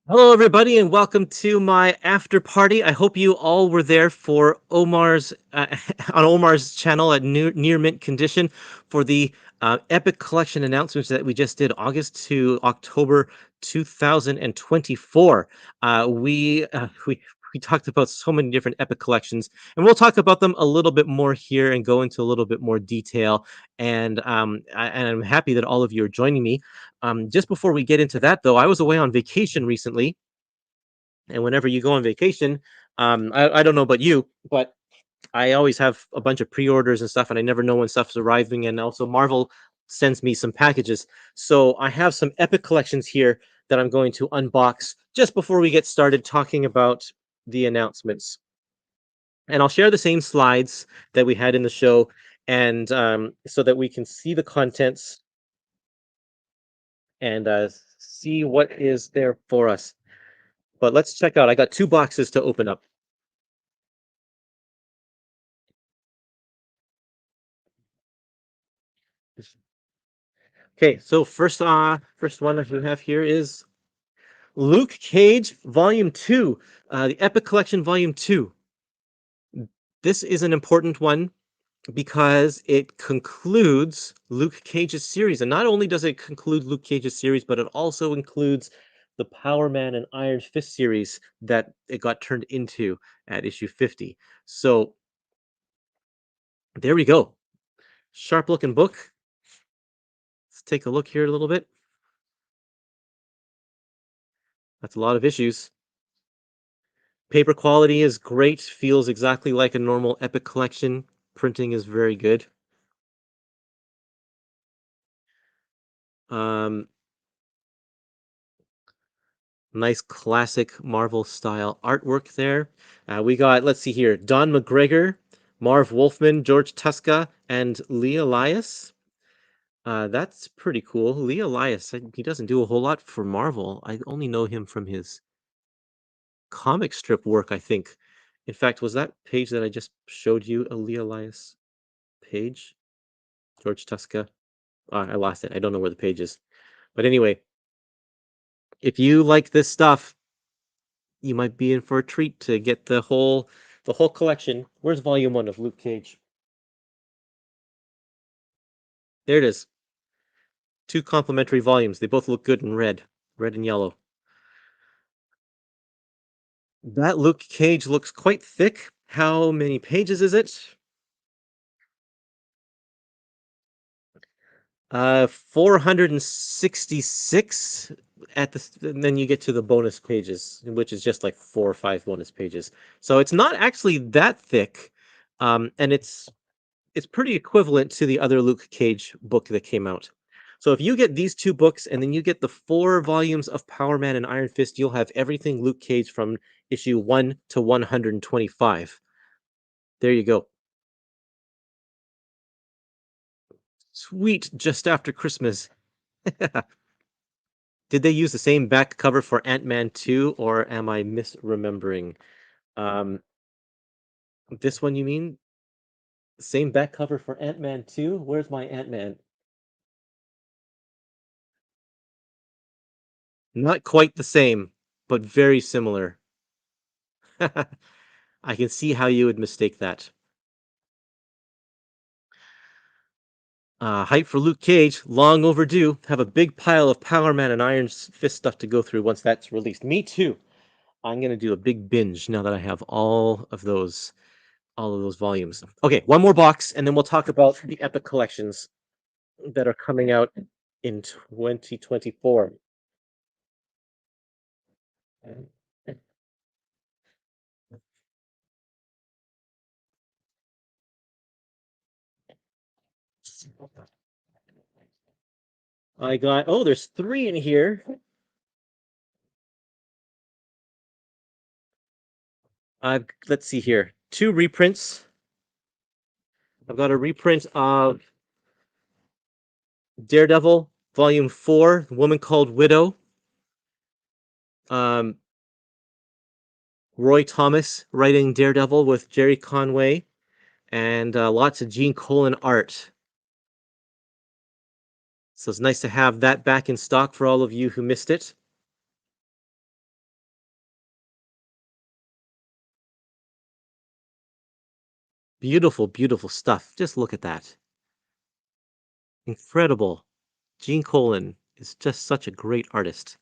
Hello, everybody, and welcome to my after party. I hope you all were there for Omar's on Omar's channel at near mint condition for the Epic Collection announcements that we just did, August to October 2024. We talked about so many different Epic collections, and we'll talk about them a little bit more here and go into a little bit more detail. And I'm happy that all of you are joining me. Just before we get into that, though, I was away on vacation recently, and whenever you go on vacation, I don't know about you, but I always have a bunch of pre-orders and stuff, and I never know when stuff's arriving. And also, Marvel sends me some packages, so I have some Epic collections here that I'm going to unbox just before we get started talking about the announcements. And I'll share the same slides that we had in the show, and so that we can see the contents and see what is there for us. But let's check out. I got two boxes to open up. Okay, so first one that we have here is Luke Cage Volume 2, the Epic Collection Volume 2. This is an important one because it concludes Luke Cage's series. And not only does it conclude Luke Cage's series, but it also includes the Power Man and Iron Fist series that it got turned into at issue 50. So there we go. Sharp looking book. Let's take a look here a little bit. That's a lot of issues. Paper quality is great, feels exactly like a normal Epic collection. Printing is very good. Um, Nice classic Marvel style artwork there. We got, let's see here, Don McGregor, Marv Wolfman, George Tuska, and Lee Elias. That's pretty cool. Lee Elias, he doesn't do a whole lot for Marvel. I only know him from his comic strip work, I think. In fact, was that page that I just showed you a Lee Elias page? George Tuska. I lost it. I don't know where the page is. But anyway, if you like this stuff, you might be in for a treat to get the whole collection. Where's volume 1 of Luke Cage? There it is. Two complimentary volumes. They both look good in red and yellow. That Luke Cage looks quite thick. How many pages is it? 466 and then you get to the bonus pages, which is just like 4 or 5 bonus pages. So it's not actually that thick. And it's pretty equivalent to the other Luke Cage book that came out. So if you get these two books and then you get the 4 volumes of Power Man and Iron Fist, you'll have everything Luke Cage from issue 1 to 125. There you go. Sweet, just after Christmas. Did they use the same back cover for Ant-Man 2, or am I misremembering? Um, this one, you mean? Same back cover for Ant-Man 2? Where's my Ant-Man? Not quite the same, but very similar. I can see how you would mistake that. Hype for Luke Cage, long overdue. Have a big pile of Power Man and Iron Fist stuff to go through once that's released. Me too. I'm gonna do a big binge now that I have all of those volumes. Okay, one more box, and then we'll talk about the Epic collections that are coming out in 2024. I got, oh, there's 3 in here. Let's see here. 2 reprints. I've got a reprint of Daredevil, Volume 4, Woman Called Widow. Um, Roy Thomas writing Daredevil with Jerry Conway, and lots of Gene Colan art. So it's nice to have that back in stock for all of you who missed it. Beautiful, beautiful stuff. Just look at that. Incredible. Gene Colan is just such a great artist.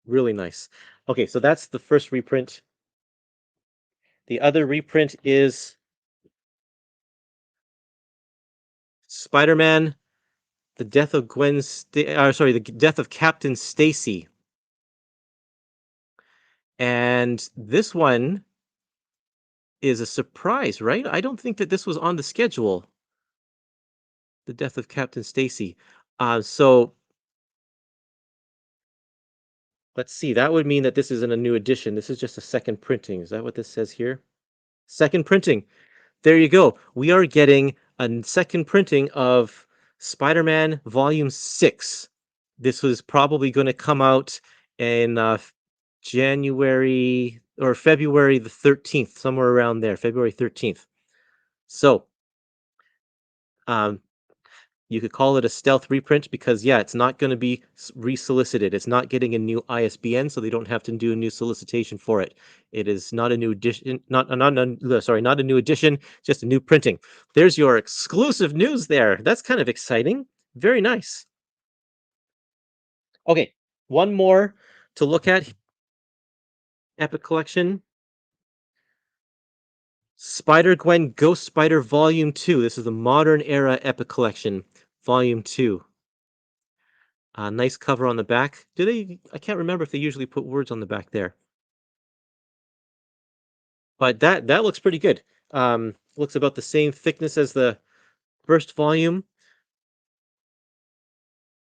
Really nice. Okay, so that's the first reprint. The other reprint is Spider-Man: The Death of The Death of Captain Stacy. And this one is a surprise, right? I don't think that this was on the schedule. The Death of Captain Stacy. So let's see. That would mean that this isn't a new edition. This is just a second printing. Is that what this says here? Second printing. There you go. We are getting a second printing of Spider-Man Volume 6. This was probably going to come out in January or February the 13th, somewhere around there, February 13th. So, um, you could call it a stealth reprint because, yeah, it's not going to be resolicited. It's not getting a new ISBN, so they don't have to do a new solicitation for it. It is not a new edition, not a new edition, just a new printing. There's your exclusive news there. That's kind of exciting. Very nice. Okay, one more to look at. Epic Collection. Spider-Gwen Ghost Spider Volume 2. This is the Modern Era Epic Collection, Volume 2. Nice cover on the back. Do they? I can't remember if they usually put words on the back there, but that looks pretty good. Looks about the same thickness as the first volume.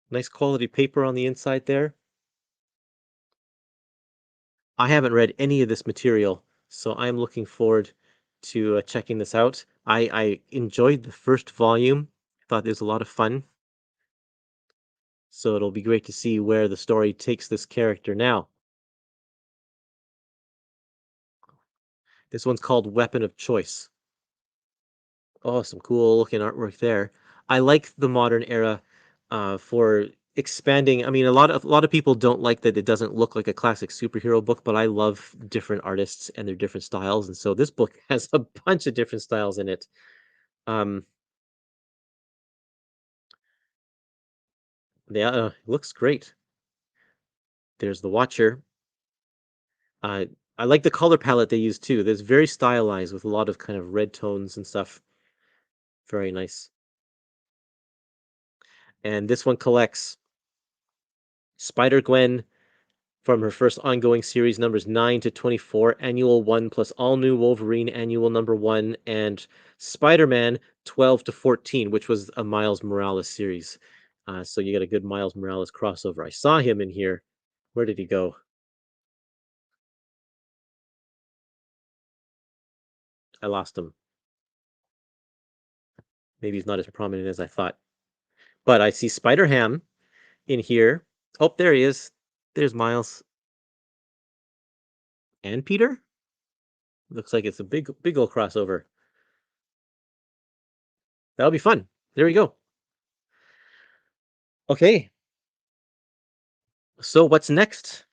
Nice quality paper on the inside there. I haven't read any of this material, so I'm looking forward to checking this out. I enjoyed the first volume. Thought it was a lot of fun. So it'll be great to see where the story takes this character now. This one's called Weapon of Choice. Oh, some cool looking artwork there. I like the modern era for expanding. I mean, a lot of people don't like that it doesn't look like a classic superhero book, but I love different artists and their different styles, and so this book has a bunch of different styles in it. Um, yeah, looks great. There's the Watcher. Uh, I like the color palette they use too. There's very stylized with a lot of kind of red tones and stuff. Very nice. And this one collects Spider-Gwen from her first ongoing series, numbers 9 to 24, Annual 1 plus All New Wolverine Annual number 1, and Spider-Man 12 to 14, which was a Miles Morales series. So you got a good Miles Morales crossover. I saw him in here. Where did he go? I lost him. Maybe he's not as prominent as I thought. But I see Spider-Ham in here. Oh, there he is. There's Miles and Peter. Looks like it's a big old crossover. That'll be fun. There we go. Okay, so what's next?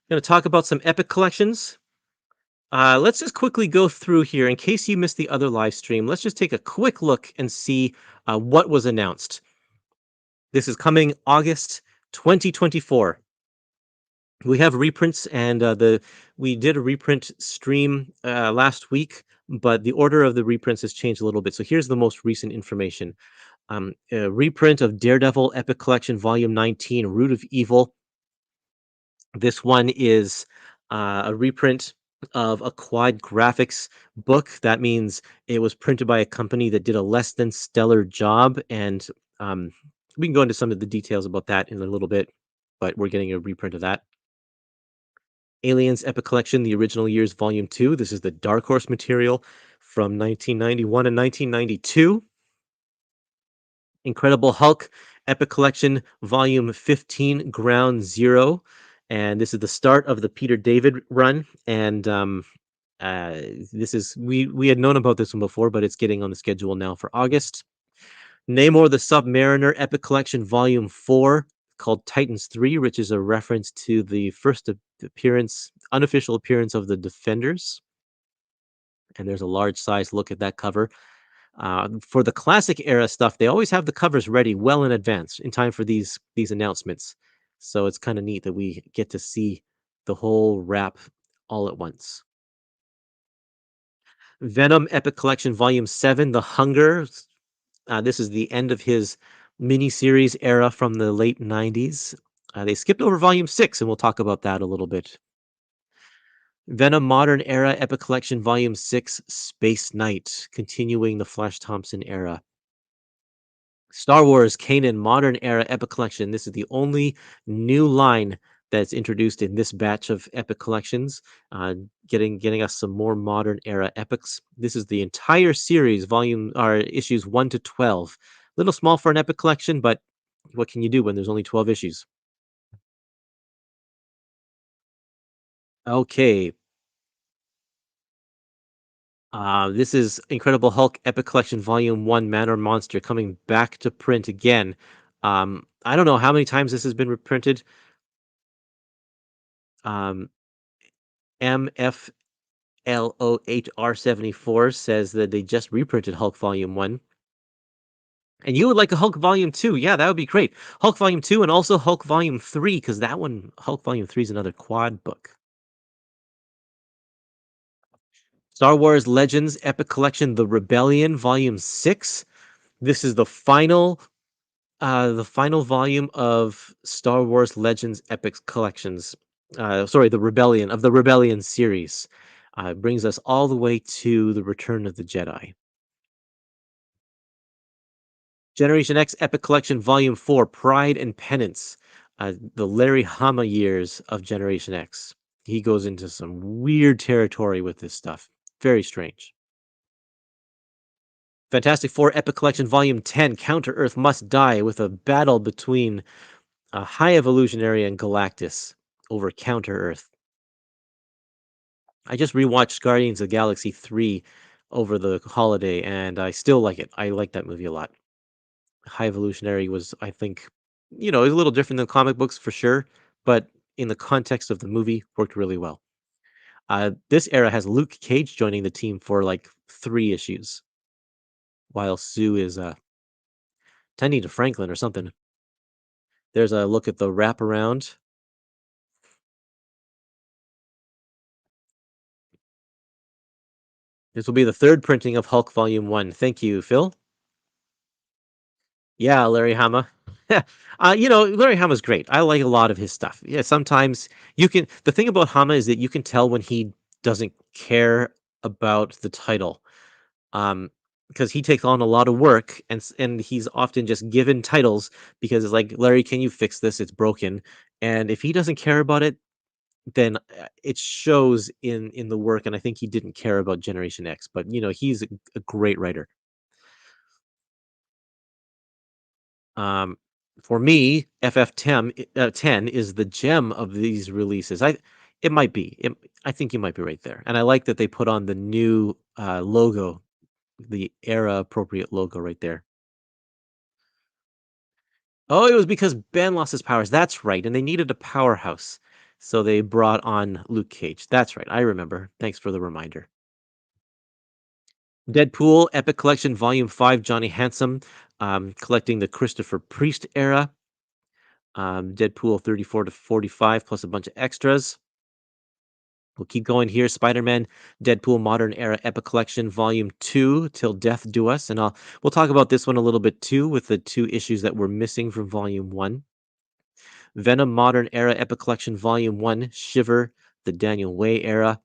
Going to talk about some epic collections. Let's just quickly go through here in case you missed the other live stream. Let's just take a quick look and see what was announced. This is coming August 2024. We have reprints, and we did a reprint stream last week, but the order of the reprints has changed a little bit. So here's the most recent information. A reprint of Daredevil Epic Collection Volume 19, Root of Evil. This one is a reprint of a Quad Graphics book. That means it was printed by a company that did a less than stellar job, and um, we can go into some of the details about that in a little bit, but we're getting a reprint of that. Aliens Epic Collection, The Original Years, Volume 2. This is the Dark Horse material from 1991 and 1992. Incredible Hulk Epic Collection Volume 15, Ground Zero. And this is the start of the Peter David run. And uh, this is we had known about this one before, but it's getting on the schedule now for August. Namor the Submariner Epic Collection Volume 4, called Titans 3, which is a reference to the first unofficial appearance of the Defenders. And there's a large size look at that cover. For the classic era stuff, they always have the covers ready well in advance, in time for these announcements. So it's kind of neat that we get to see the whole wrap all at once. Venom Epic Collection Volume 7, The Hunger. This is the end of his miniseries era from the late 90s. They skipped over Volume 6, and we'll talk about that a little bit. Venom Modern Era Epic Collection Volume 6, Space Knight, continuing the Flash Thompson era. Star Wars Kanan Modern Era Epic Collection. This is the only new line that's introduced in this batch of epic collections, getting us some more modern era epics. This is the entire series, volume or issues 1 to 12. Little small for an epic collection, but what can you do when there's only 12 issues? Okay, this is Incredible Hulk Epic Collection Volume 1 Man or Monster coming back to print again. I don't know how many times this has been reprinted. Um, MFLOHR74 says that they just reprinted Hulk Volume 1. And you would like a Hulk Volume 2. Yeah, that would be great. Hulk Volume 2 and also Hulk Volume 3, because that one, Hulk Volume 3 is another quad book. Star Wars Legends Epic Collection The Rebellion Volume 6. This is the final volume of Star Wars Legends Epic Collections. Sorry, the Rebellion series. Brings us all the way to the Return of the Jedi. Generation X Epic Collection Volume 4, Pride and Penance. The Larry Hama years of Generation X. He goes into some weird territory with this stuff. Very strange. Fantastic Four Epic Collection Volume 10, Counter Earth Must Die, with a battle between a High Evolutionary and Galactus over Counter Earth. I just rewatched Guardians of the Galaxy 3 over the holiday, and I still like it. I like that movie a lot. High Evolutionary was, I think, it was a little different than comic books for sure, but in the context of the movie, worked really well. This era has Luke Cage joining the team for like 3 issues, while Sue is tending to Franklin or something. There's a look at the wraparound. This will be the third printing of Hulk Volume 1. Thank you, Phil. Yeah, Larry Hama. Larry Hama's great. I like a lot of his stuff. Yeah, sometimes the thing about Hama is that you can tell when he doesn't care about the title. Because he takes on a lot of work and he's often just given titles because it's like, Larry, can you fix this? It's broken. And if he doesn't care about it, then it shows in the work. And I think he didn't care about Generation X, but he's a great writer. Um, for me, FF10 is the gem of these releases. It might be. I think you might be right there. And I like that they put on the new logo, the era appropriate logo right there. Oh, it was because Ben lost his powers. That's right. And they needed a powerhouse. So they brought on Luke Cage. That's right. I remember. Thanks for the reminder. Deadpool Epic Collection Volume 5, Johnny Handsome, collecting the Christopher Priest era. Deadpool 34 to 45 plus a bunch of extras. We'll keep going here. Spider-Man, Deadpool Modern Era Epic Collection Volume 2, Till Death Do Us. And we'll talk about this one a little bit too, with the 2 issues that were missing from Volume 1. Venom Modern Era Epic Collection Volume 1, Shiver, the Daniel Way era.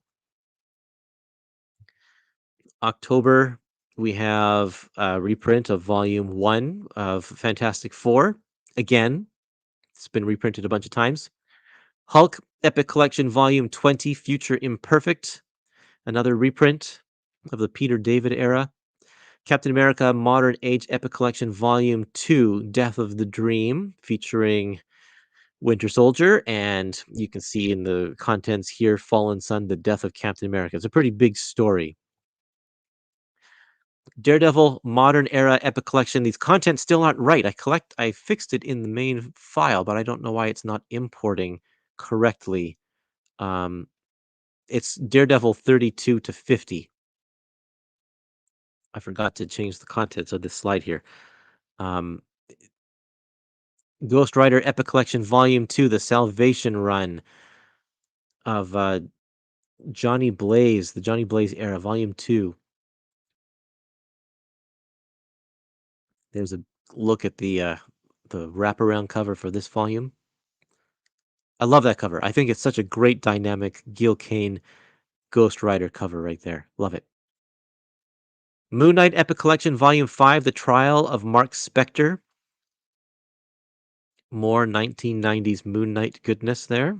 October, we have a reprint of Volume 1 of Fantastic Four. Again, it's been reprinted a bunch of times. Hulk Epic Collection Volume 20, Future Imperfect, another reprint of the Peter David era. Captain America Modern Age Epic Collection Volume 2, Death of the Dream, featuring Winter Soldier, and you can see in the contents here, Fallen Sun, the death of Captain America. It's a pretty big story. Daredevil Modern Era Epic Collection. These contents still aren't right. I fixed it in the main file, but I don't know why it's not importing correctly. Um, it's Daredevil 32 to 50. I forgot to change the contents of this slide here. Um, Ghost Rider Epic Collection Volume 2, The Salvation Run of Johnny Blaze, the Johnny Blaze era, Volume 2. There's a look at the wraparound cover for this volume. I love that cover. I think it's such a great dynamic Gil Kane Ghost Rider cover right there. Love it. Moon Knight Epic Collection Volume 5, The Trial of Mark Spector. More 1990s Moon Knight goodness there.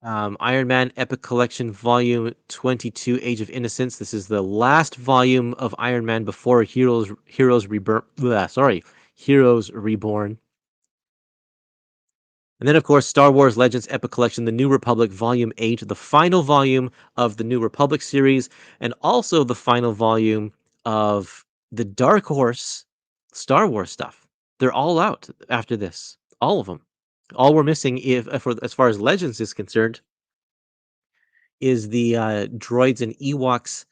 Iron Man Epic Collection Volume 22, Age of Innocence. This is the last volume of Iron Man before Heroes Reborn. Sorry, Heroes Reborn. And then, of course, Star Wars Legends Epic Collection, The New Republic Volume 8, the final volume of the New Republic series, and also the final volume of the Dark Horse Star Wars stuff. They're all out after this. All of them. All we're missing, as far as Legends is concerned, is the Droids and Ewoks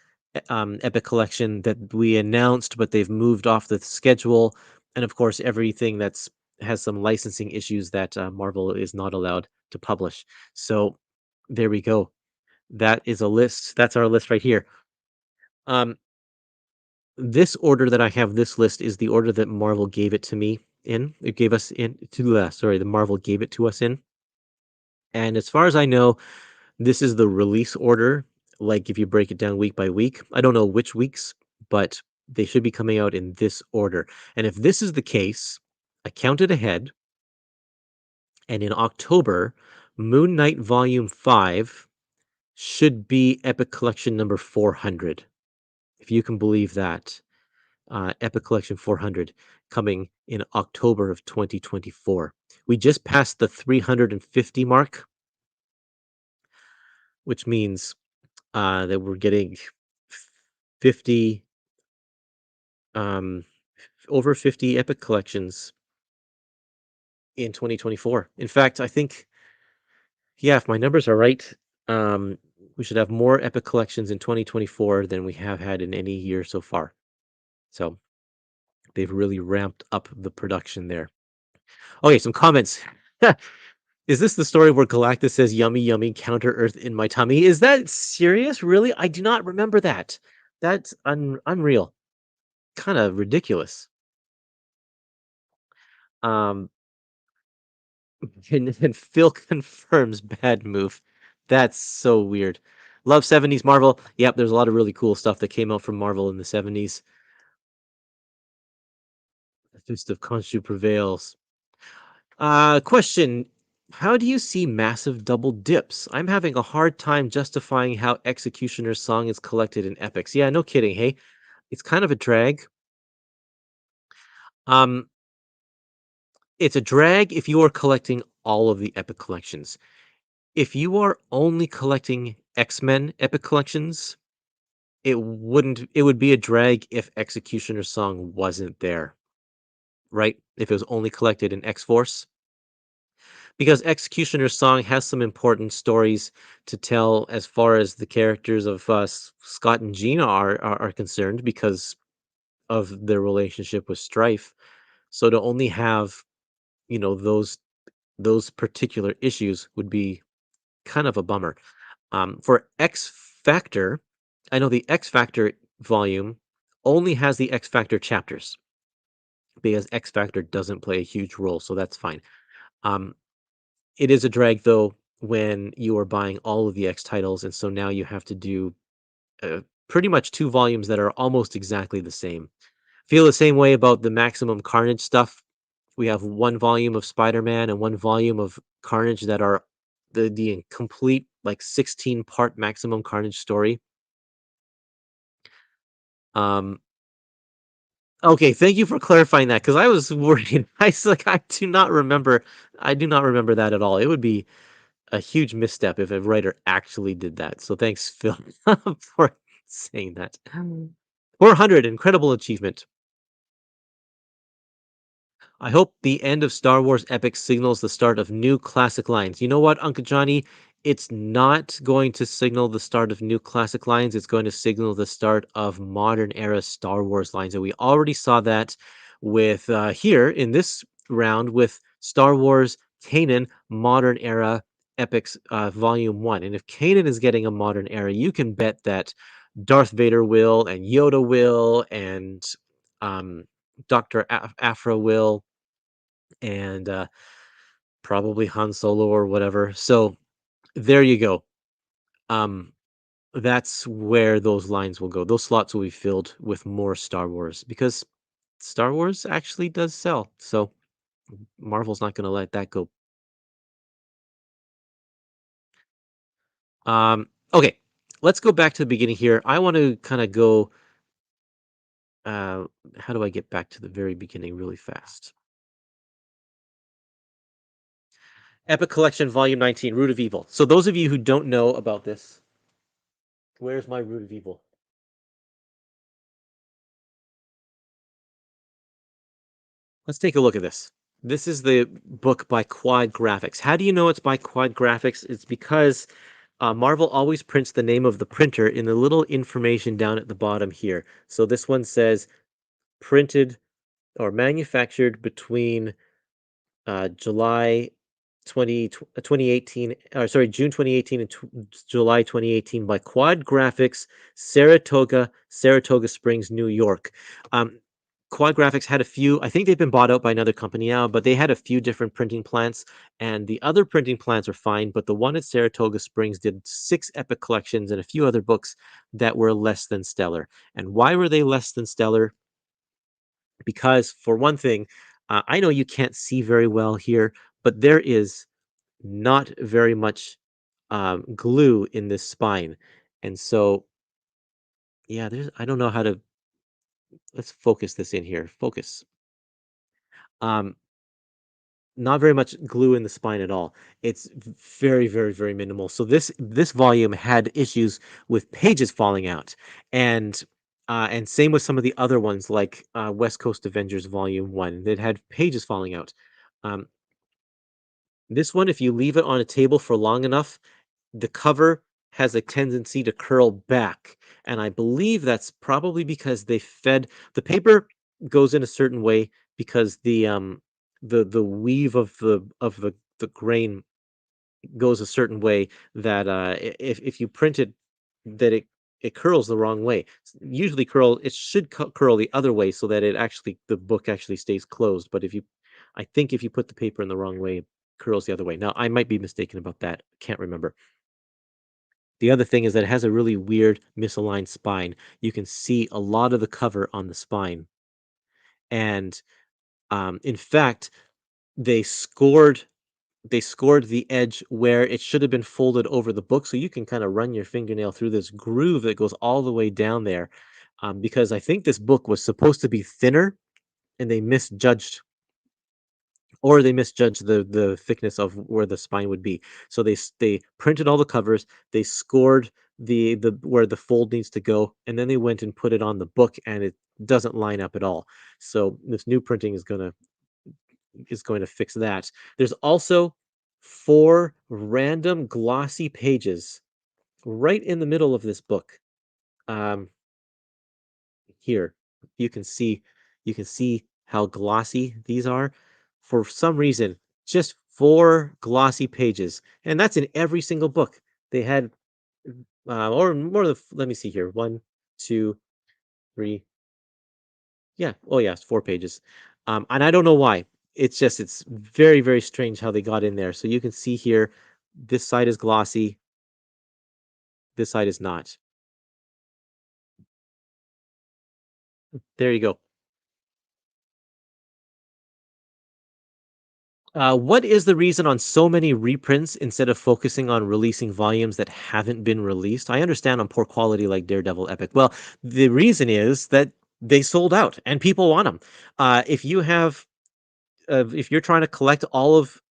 Epic Collection that we announced, but they've moved off the schedule. And of course, everything that's has some licensing issues that Marvel is not allowed to publish. So there we go. That is a list. That's our list right here. Um, this order that I have this list is the order that Marvel gave it to me in. It gave us in to sorry, the Marvel gave it to us in. And as far as I know, this is the release order. Like if you break it down week by week, I don't know which weeks, but they should be coming out in this order. And if this is the case, I counted ahead, and in October, Moon Knight Volume 5 should be Epic Collection number 400. If you can believe that. Epic Collection 400 coming in October of 2024. We just passed the 350 mark, which means that we're getting 50, um, over 50 Epic Collections in 2024. In fact, I think, yeah, if my numbers are right, um, we should have more Epic Collections in 2024 than we have had in any year so far. So they've really ramped up the production there. Okay, some comments. Is this the story where Galactus says "Yummy, yummy, counter Earth in my tummy"? Is that serious? Really? I do not remember that. That's unreal. Kind of ridiculous. Um, and Phil confirms bad move. That's so weird. Love 70s Marvel. Yep, there's a lot of really cool stuff that came out from Marvel in the 70s. The Fist of Khonshu prevails. Question. How do you see massive double dips? I'm having a hard time justifying how Executioner's song is collected in epics. Yeah, no kidding. Hey, it's kind of a drag. Um, it's a drag if you are collecting all of the epic collections. If you are only collecting X-Men epic collections, it would be a drag if Executioner's song wasn't there, right? If it was only collected in X-Force. Because Executioner's song has some important stories to tell as far as the characters of Scott and Gina are concerned because of their relationship with Strife. So to only have, you know, those particular issues would be kind of a bummer. For X Factor, I know the X Factor volume only has the X Factor chapters because X Factor doesn't play a huge role, so that's fine. Um, it is a drag though when you are buying all of the X titles, and so now you have to do pretty much two volumes that are almost exactly the same. Feel the same way about the Maximum Carnage stuff. We have one volume of Spider-Man and one volume of Carnage that are the complete like 16-part Maximum Carnage story. Um, okay, thank you for clarifying that because I was worried. I was like, I do not remember that at all. It would be a huge misstep if a writer actually did that. So thanks, Phil, for saying that. 400, incredible achievement. I hope the end of Star Wars Epic signals the start of new classic lines. You know what, Uncle Johnny? It's not going to signal the start of new classic lines. It's going to signal the start of modern era Star Wars lines. And we already saw that with here in this round with Star Wars Kanan Modern Era Epics Volume 1. And if Kanan is getting a modern era, you can bet that Darth Vader will, and Yoda will, and um, Dr. Afra will, and probably Han Solo or whatever. So there you go. Um, that's where those lines will go. Those slots will be filled with more Star Wars because Star Wars actually does sell. So Marvel's not going to let that go. Okay, let's go back to the beginning here. I want to kind of go. Uh, how do I get back to the very beginning really fast? Epic Collection Volume 19, Root of Evil. So those of you who don't know about this, where's my Root of Evil? Let's take a look at this. This is the book by Quad Graphics. How do you know it's by Quad Graphics? It's because Marvel always prints the name of the printer in the little information down at the bottom here. So this one says printed or manufactured between July 2018, or sorry, June 2018 and July 2018 by Quad Graphics, Saratoga Springs, New York. Um, Quad Graphics had a few, I think they've been bought out by another company now, but they had a few different printing plants, and the other printing plants are fine, but the one at Saratoga Springs did 6 epic collections and a few other books that were less than stellar. And why were they less than stellar? Because for one thing, I know you can't see very well here, but there is not very much glue in this spine, and so yeah, there's I don't know how to let's focus this in here. Focus. Um, Not very much glue in the spine at all. It's very, very, very minimal. So this volume had issues with pages falling out, and and same with some of the other ones like West Coast Avengers Volume One that had pages falling out. Um, this one, if you leave it on a table for long enough, the cover has a tendency to curl back, and I believe that's probably because they fed the paper goes in a certain way because the weave of the grain goes a certain way that if you print it that it curls the wrong way. Usually it should curl the other way so that the book actually stays closed. But I think if you put the paper in the wrong way, it curls the other way. Now I might be mistaken about that. Can't remember. The other thing is that it has a really weird misaligned spine. You can see a lot of the cover on the spine. And in fact, they scored they scored the edge where it should have been folded over the book, so you can kind of run your fingernail through this groove that goes all the way down there. Because I think this book was supposed to be thinner, and they misjudged the thickness of where the spine would be. So they printed all the covers, they scored the where the fold needs to go, and then they went and put it on the book, and it doesn't line up at all. So this new printing is going to fix that. There's also 4 random glossy pages right in the middle of this book. Um, Here you can see how glossy these are. For some reason, just 4 glossy pages, and that's in every single book. They had, or more. Let me see here. One, two, three. Yeah. Oh, yeah. It's 4 pages. And I don't know why. It's very, very strange how they got in there. So you can see here, this side is glossy, this side is not. There you go. What is the reason on so many reprints instead of focusing on releasing volumes that haven't been released? I understand on poor quality like Daredevil Epic. Well, the reason is that they sold out and people want them. If you're trying to collect all of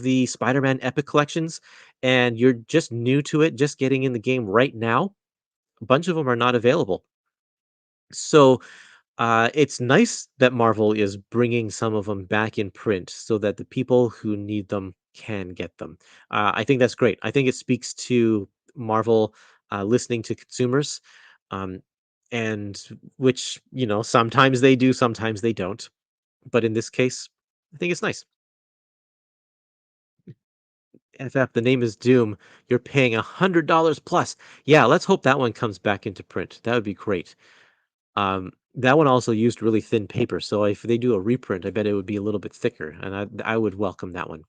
the Spider-Man Epic collections, and you're just new to it, just getting in the game right now, a bunch of them are not available. So it's nice that Marvel is bringing some of them back in print so that the people who need them can get them. I think that's great. I think it speaks to Marvel listening to consumers, um, and which sometimes they do, sometimes they don't. But in this case, I think it's nice. In fact, the name is Doom. You're paying $100 plus. Yeah, let's hope that one comes back into print. That would be great. That one also used really thin paper, so if they do a reprint, I bet it would be a little bit thicker, and I would welcome that one.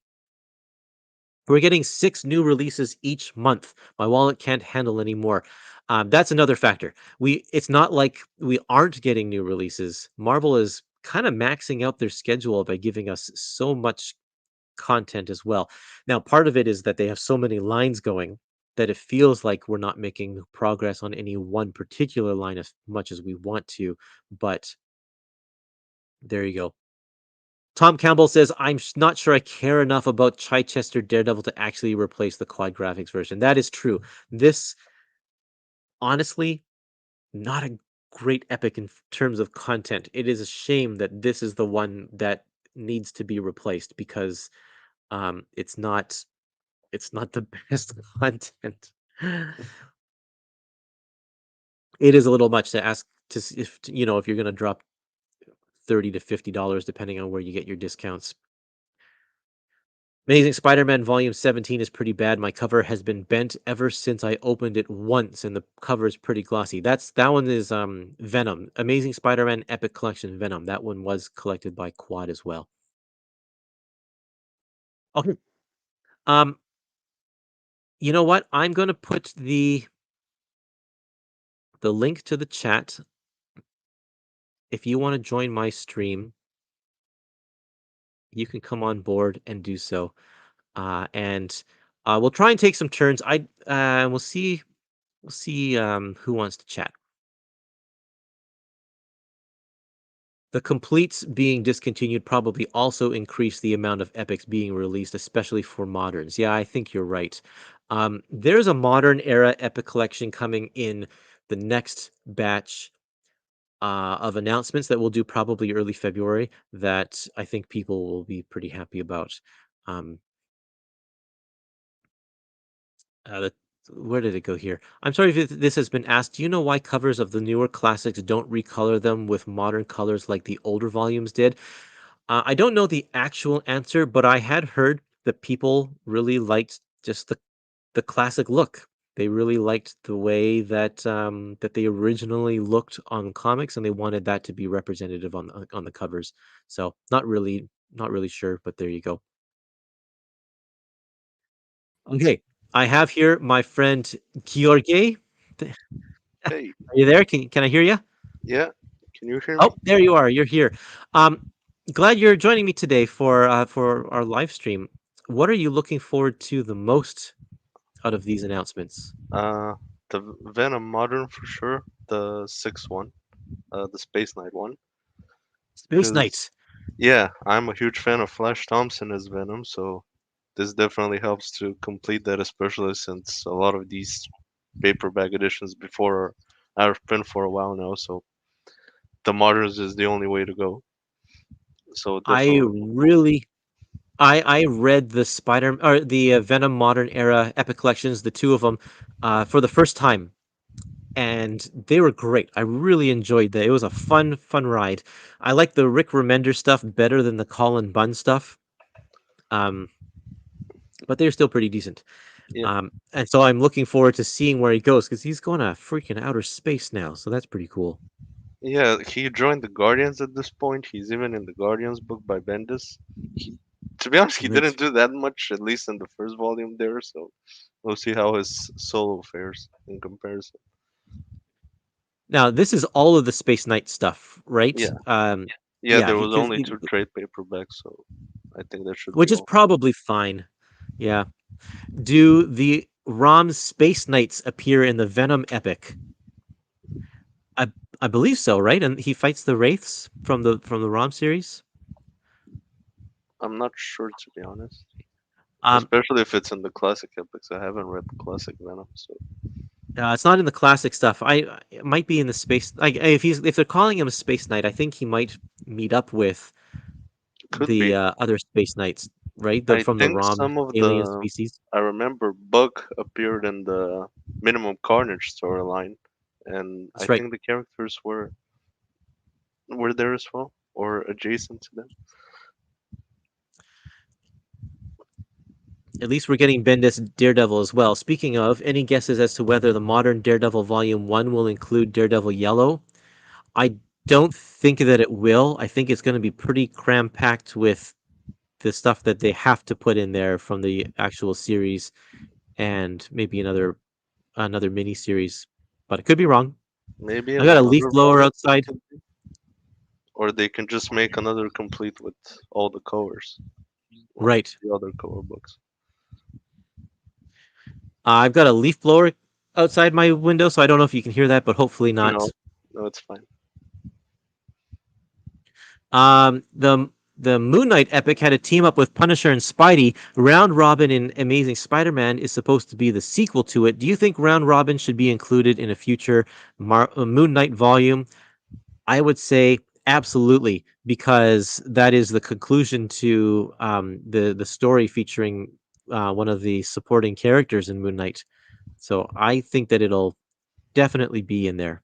We're getting 6 new releases each month. My wallet can't handle any more. That's another factor. It's not like we aren't getting new releases. Marvel is kind of maxing out their schedule by giving us so much content as well. Now, part of it is that they have so many lines going that it feels like we're not making progress on any one particular line as much as we want to, but there you go. Tom Campbell says, not sure I care enough about Chichester Daredevil to actually replace the quad graphics version. That is true. This, honestly, not a great epic in terms of content. It is a shame that this is the one that needs to be replaced because it's not the best content. It is a little much to ask if you're going to drop 30 to $50 depending on where you get your discounts. Amazing Spider-Man Volume 17 is pretty bad. My cover has been bent ever since I opened it once, and the cover is pretty glossy. That one is Venom. Amazing Spider-Man Epic Collection Venom. That one was collected by Quad as well. Okay. Um, you know what? I'm gonna put the link to the chat if you want to join my stream. You can come on board and do so. And we'll try and take some turns. We'll see who wants to chat. The completes being discontinued probably also increased the amount of epics being released, especially for moderns. Yeah, I think you're right. There's a modern era epic collection coming in the next batch of announcements that we'll do probably early February that I think people will be pretty happy about. Um, the, where did it go here? I'm sorry if this has been asked. Do you know why covers of the newer classics don't recolor them with modern colors like the older volumes did? I don't know the actual answer, but I had heard that people really liked just the classic look. They really liked the way that they originally looked on comics, and they wanted that to be representative on the covers. So not really sure, but there you go. Okay, I have here my friend George. Hey, Are you there? Can I hear you? yeah, can you hear me? Oh, there you are. You're here. Um, Glad you're joining me today for our live stream. What are you looking forward to the most out of these announcements? Uh, the Venom Modern for sure, the sixth one, the Space Knight one. Space Because, Knights. yeah, I'm a huge fan of Flash Thompson as Venom, so this definitely helps to complete that, especially since a lot of these paperback editions before are out of print for a while now, so the Moderns is the only way to go. So I definitely looking forward. really I read the Spider or the Venom Modern Era Epic Collections, the two of them, for the first time, and they were great. I really enjoyed that. It was a fun ride. I like the Rick Remender stuff better than the Colin Bunn stuff, um, but they're still pretty decent. Yeah. And so I'm looking forward to seeing where he goes because he's going to freaking outer space now. So that's pretty cool. Yeah, he joined the Guardians at this point. He's even in the Guardians book by Bendis. He, to be honest, he Nice. didn't do that much, at least in the first volume there. So we'll see how his solo fares in comparison. Now this is all of the Space Knight stuff, right? Yeah, yeah. Yeah, There was because only two trade paperbacks, so I think that should be which is all. probably fine. Yeah. Do the Rom's Space Knights appear in the Venom epic? I I believe so, right? And he fights the Wraiths from the Rom series. I'm not sure to be honest, Um, especially if it's in the classic epics. I haven't read the classic Venom, so it's not in the classic stuff. It might be in the space. Like if they're calling him a Space Knight, I think he might meet up with could the be. other Space Knights. right? I From the think Rom some of alien the species. I remember Bug appeared in the Minimum Carnage storyline, and I That's right. think the characters were there as well or adjacent to them. At least we're getting Bendis Daredevil as well. Speaking of, any guesses as to whether the modern Daredevil Volume 1 will include Daredevil Yellow? I don't think that it will. I think it's going to be pretty cram packed with the stuff that they have to put in there from the actual series and maybe another mini series. But I could be wrong. Maybe I in got a leaf another blower volume, they outside. can, or they can just make another complete with all the covers, like Right. the other cover books. I've got a leaf blower outside my window, so I don't know if you can hear that, but hopefully No, not. no, it's fine. The Moon Knight epic had a team up with Punisher and Spidey. Round Robin in Amazing Spider-Man is supposed to be the sequel to it. Do you think Round Robin should be included in a future Moon Knight volume? I would say absolutely, because that is the conclusion to the story featuring one of the supporting characters in Moon Knight. So I think that it'll definitely be in there.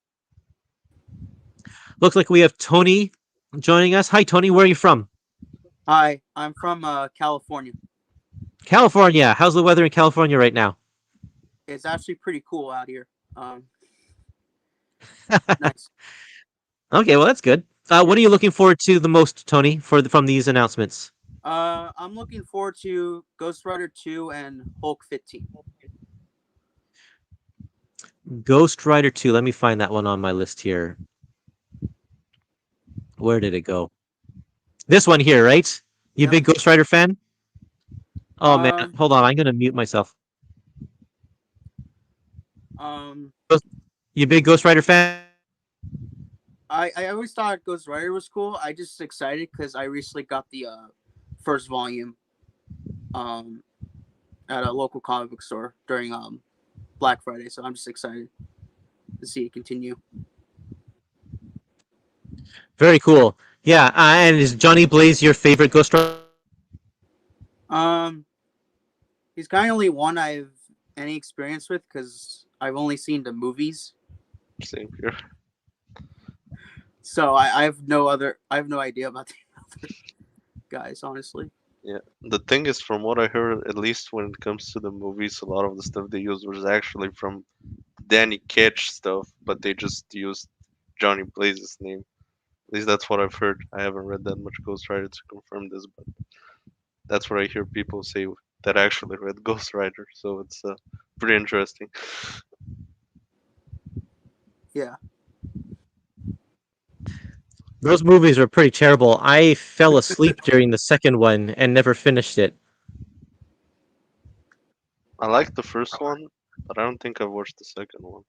Looks like we have Tony joining us. Hi, Tony. Where are you from? Hi, I'm from California. California. How's the weather in California right now? It's actually pretty cool out here. Um, nice. Okay, well that's good. What Yeah. are you looking forward to the most, Tony, from these announcements? I'm looking forward to Ghost Rider 2 and Hulk 15. Ghost Rider 2. Let me find that one on my list here. Where did it go? This one here, right? You a Yep. big Ghost Rider fan? Oh man, Um, hold on. I'm gonna mute myself. um, You a big Ghost Rider fan? I always thought Ghost Rider was cool. I just excited because I recently got the first volume um at a local comic book store during Black Friday, so I'm just excited to see it continue. Very cool. Yeah, and is Johnny Blaze your favorite Ghost Rider? Um, he's kind of only one I've any experience with because I've only seen the movies. Same here. So I have no idea about the other guys, honestly. Yeah. The thing is, from what I heard, at least when it comes to the movies, a lot of the stuff they used was actually from Danny Ketch stuff, but they just used Johnny Blaze's name. At least that's what I've heard. I haven't read that much Ghost Rider to confirm this, but that's what I hear people say that actually read Ghost Rider. So it's pretty interesting. Yeah. Those movies are pretty terrible. I fell asleep during the second one and never finished it. I like the first one, but I don't think I've watched the second one.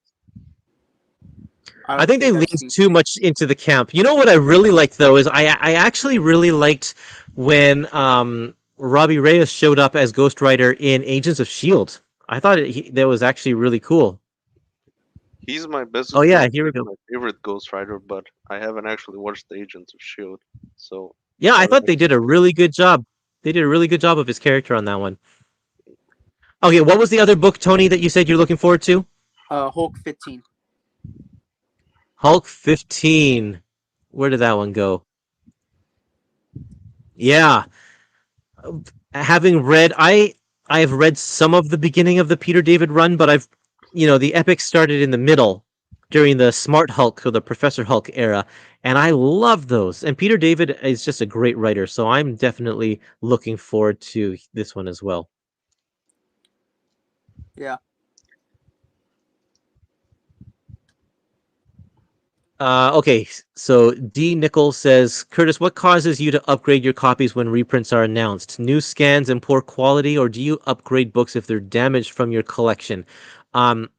I I don't think they think I've leaned seen. too much into the camp. You know what I really liked though is I actually really liked when Robbie Reyes showed up as Ghost Rider in Agents of Shield. I thought that was actually really cool. He's my best, Oh yeah, like here we he's go. my favorite Ghost Rider, but I haven't actually watched the Agents of Shield, so Yeah, I I haven't thought they did actually a seen it. really good job. They did a really good job of his character on that one. Okay, what was the other book, Tony, that you said you're looking forward to? Hulk 15. Hulk 15. Where did that one go? Yeah, having read I have read some of the beginning of the Peter David run, but the epic started in the middle during the Smart Hulk or the Professor Hulk era, and I love those. And Peter David is just a great writer, so I'm definitely looking forward to this one as well. Yeah. Okay, so D. Nichols says, Curtis, what causes you to upgrade your copies when reprints are announced? New scans and poor quality, or do you upgrade books if they're damaged from your collection? Um,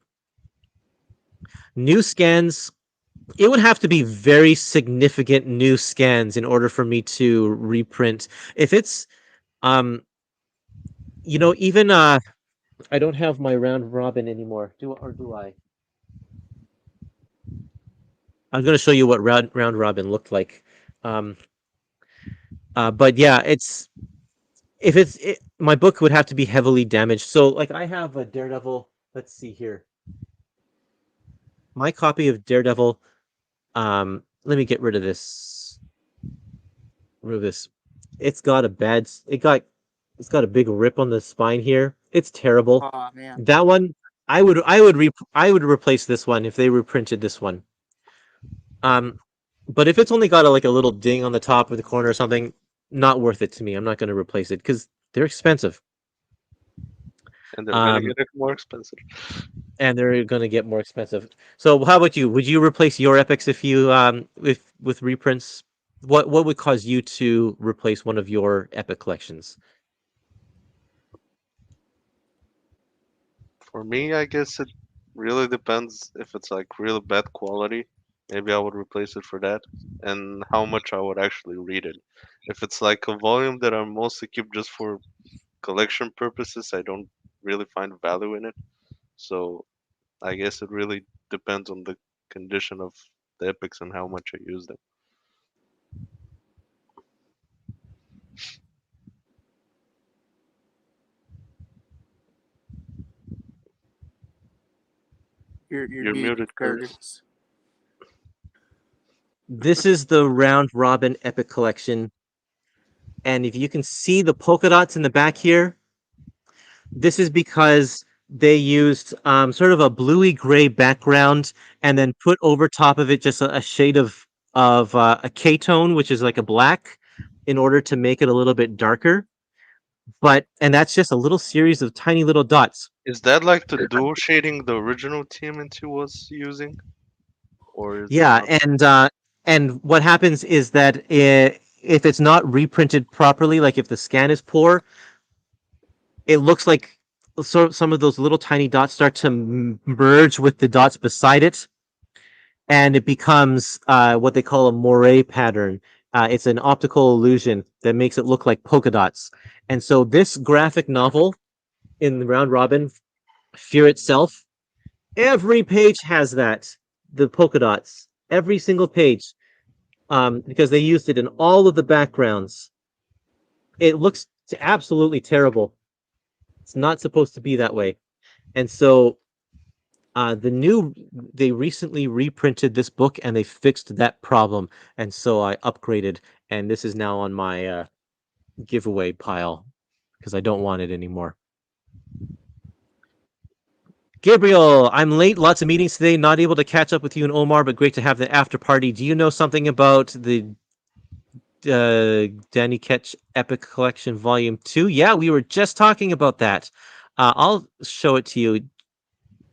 New scans, it would have to be very significant new scans in order for me to reprint. If it's, um, even I don't have my round robin anymore. Do I? I'm going to show you what round robin looked like. Um, but yeah, my book would have to be heavily damaged. So like I have a Daredevil. Let's see here. My copy of Daredevil. Let me get rid of this. Remove this. It's got a bad. It's got a big rip on the spine here. It's terrible. Oh man. That one, I would replace this one if they reprinted this one. Um, but if it's only got like a little ding on the top of the corner or something, not worth it to me. I'm not going to replace it because they're expensive. And they're gonna Um, get it more expensive. and they're going to get more expensive. So how about you? Would you replace your epics if you with reprints? What would cause you to replace one of your epic collections? For me, I guess it really depends if it's like really bad quality. Maybe I would replace it for that, and how much I would actually read it. If it's like a volume that I mostly keep just for collection purposes, I don't really find value in it. So I guess it really depends on the condition of the epics and how much I use them. You're You're muted, muted, Curtis. Curtis. This is the round robin epic collection, and if you can see the polka dots in the back here, this is because they used sort of a bluey gray background and then put over top of it just a shade of a K-tone, which is like a black, in order to make it a little bit darker. And that's just a little series of tiny little dots. Is that like the dual shading the original TMNT was using, or is it Yeah, not? and what happens is that if it's not reprinted properly, like if the scan is poor, it looks like some of those little tiny dots start to merge with the dots beside it, and it becomes what they call a moire pattern. It's an optical illusion that makes it look like polka dots. And so this graphic novel in the round robin, Fear itself, every page has that, the polka dots, every single page, because they used it in all of the backgrounds. It looks absolutely terrible. It's not supposed to be that way. And so they recently reprinted this book and they fixed that problem. And so I upgraded, and this is now on my giveaway pile because I don't want it anymore. Gabriel, I'm late. Lots of meetings today. Not able to catch up with you and Omar, but great to have the after party. Do you know something about the Danny Ketch Epic Collection Volume 2? Yeah, we were just talking about that. I'll show it to you.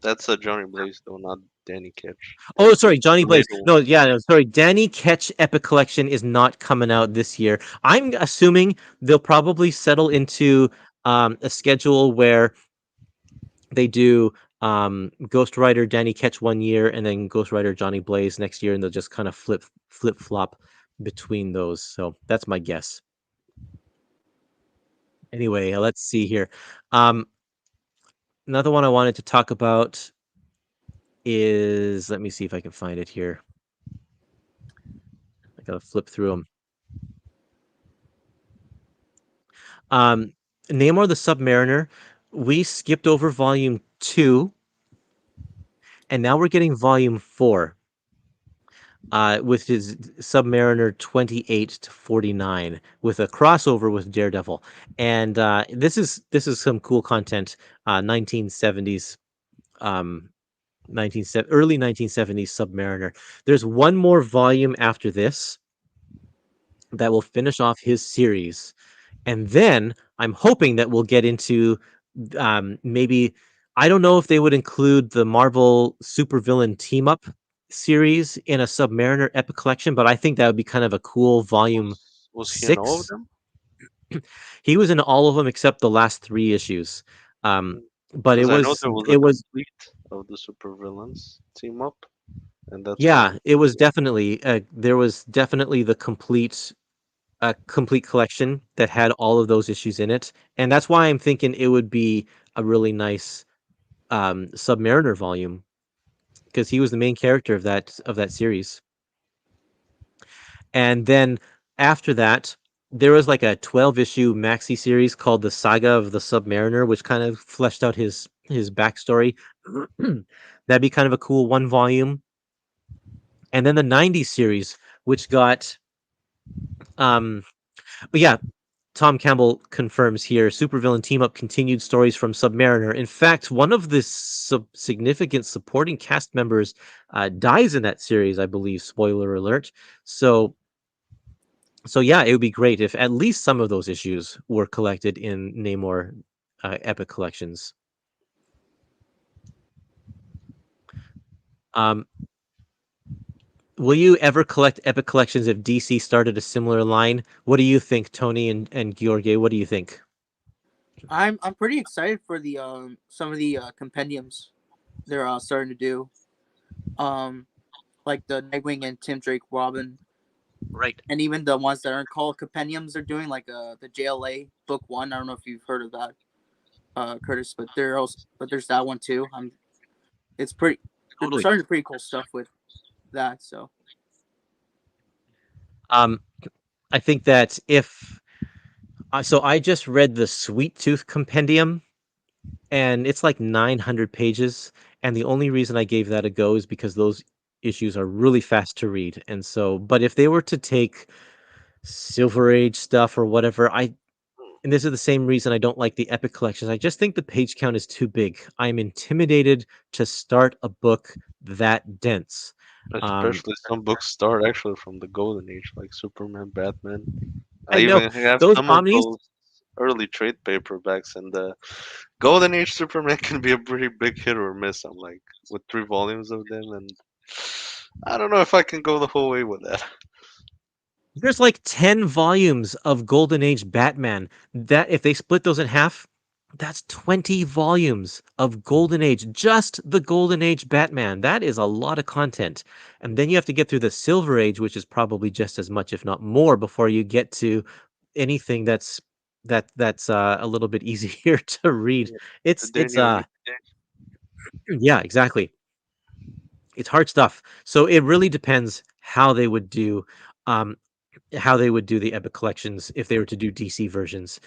That's a Johnny Blaze though, not Danny Ketch. Oh, sorry, Johnny The Blaze. middle No, yeah, no, sorry. Danny Ketch Epic Collection is not coming out this year. I'm assuming they'll probably settle into a schedule where they do Ghost Rider Danny Ketch one year and then Ghost Rider Johnny Blaze next year, and they'll just kind of flip flop between those. So that's my guess. Anyway, let's see here. Um, Another one I wanted to talk about is, let me see if I can find it here. I gotta flip through them. Namor the Submariner. We skipped over volume 2, and now we're getting volume 4. With his Submariner 28 to 49, with a crossover with Daredevil, and this is some cool content. 1970s, um, early 1970s Submariner. There's one more volume after this that will finish off his series, and then I'm hoping that we'll get into maybe, I don't know if they would include the Marvel supervillain team up series in a Submariner epic collection, but I think that would be kind of a cool volume was he in all of 6. them? He was in all of them except the last 3 issues. Um, but Because I know there was a it was complete of the supervillains team up, and that's why. yeah, it was definitely there was definitely the complete a complete collection that had all of those issues in it, and that's why I'm thinking it would be a really nice Submariner volume because he was the main character of that series. And then after that, there was like a 12 issue maxi series called the Saga of the Submariner, which kind of fleshed out his backstory. That'd be kind of a cool one volume. And then the 90s series, which got um but yeah, Tom Campbell confirms here supervillain team up continued stories from Submariner. In fact, one of the significant supporting cast members dies in that series, I believe. Spoiler alert. So, so yeah, it would be great if at least some of those issues were collected in Namor Epic collections. Um, will you ever collect Epic collections if DC started a similar line? What do you think, Tony and George? What do you think? I'm pretty excited for the some of the compendiums they're starting to do. Um, like the Nightwing and Tim Drake Robin, Right. and even the ones that aren't called compendiums they're doing, like the JLA book one. I don't know if you've heard of that, Curtis, but there's that one too. It's pretty. They're Totally. starting to pretty cool stuff with that. So Um, I think that if so, I just read the Sweet Tooth Compendium, and it's like 900 pages. And the only reason I gave that a go is because those issues are really fast to read. And so, but if they were to take Silver Age stuff or whatever, and this is the same reason I don't like the Epic collections. I just think the page count is too big. I'm intimidated to start a book that dense. Um, Especially some books start actually from the golden age, like Superman, Batman. I I know even have those some of omnis. those early trade paperbacks, and the golden age Superman can be a pretty big hit or miss. I'm like with 3 volumes of them, and I don't know if I can go the whole way with that. There's like 10 volumes of Golden Age Batman. That if they split those in half, that's 20 volumes of Golden Age, just the Golden Age Batman. That is a lot of content. And then you have to get through the Silver Age, which is probably just as much, if not more, before you get to anything that's a little bit easier to read. Yeah. The It's Daniel New. yeah, exactly. It's hard stuff. So it really depends um how they would do the Epic collections if they were to do DC versions.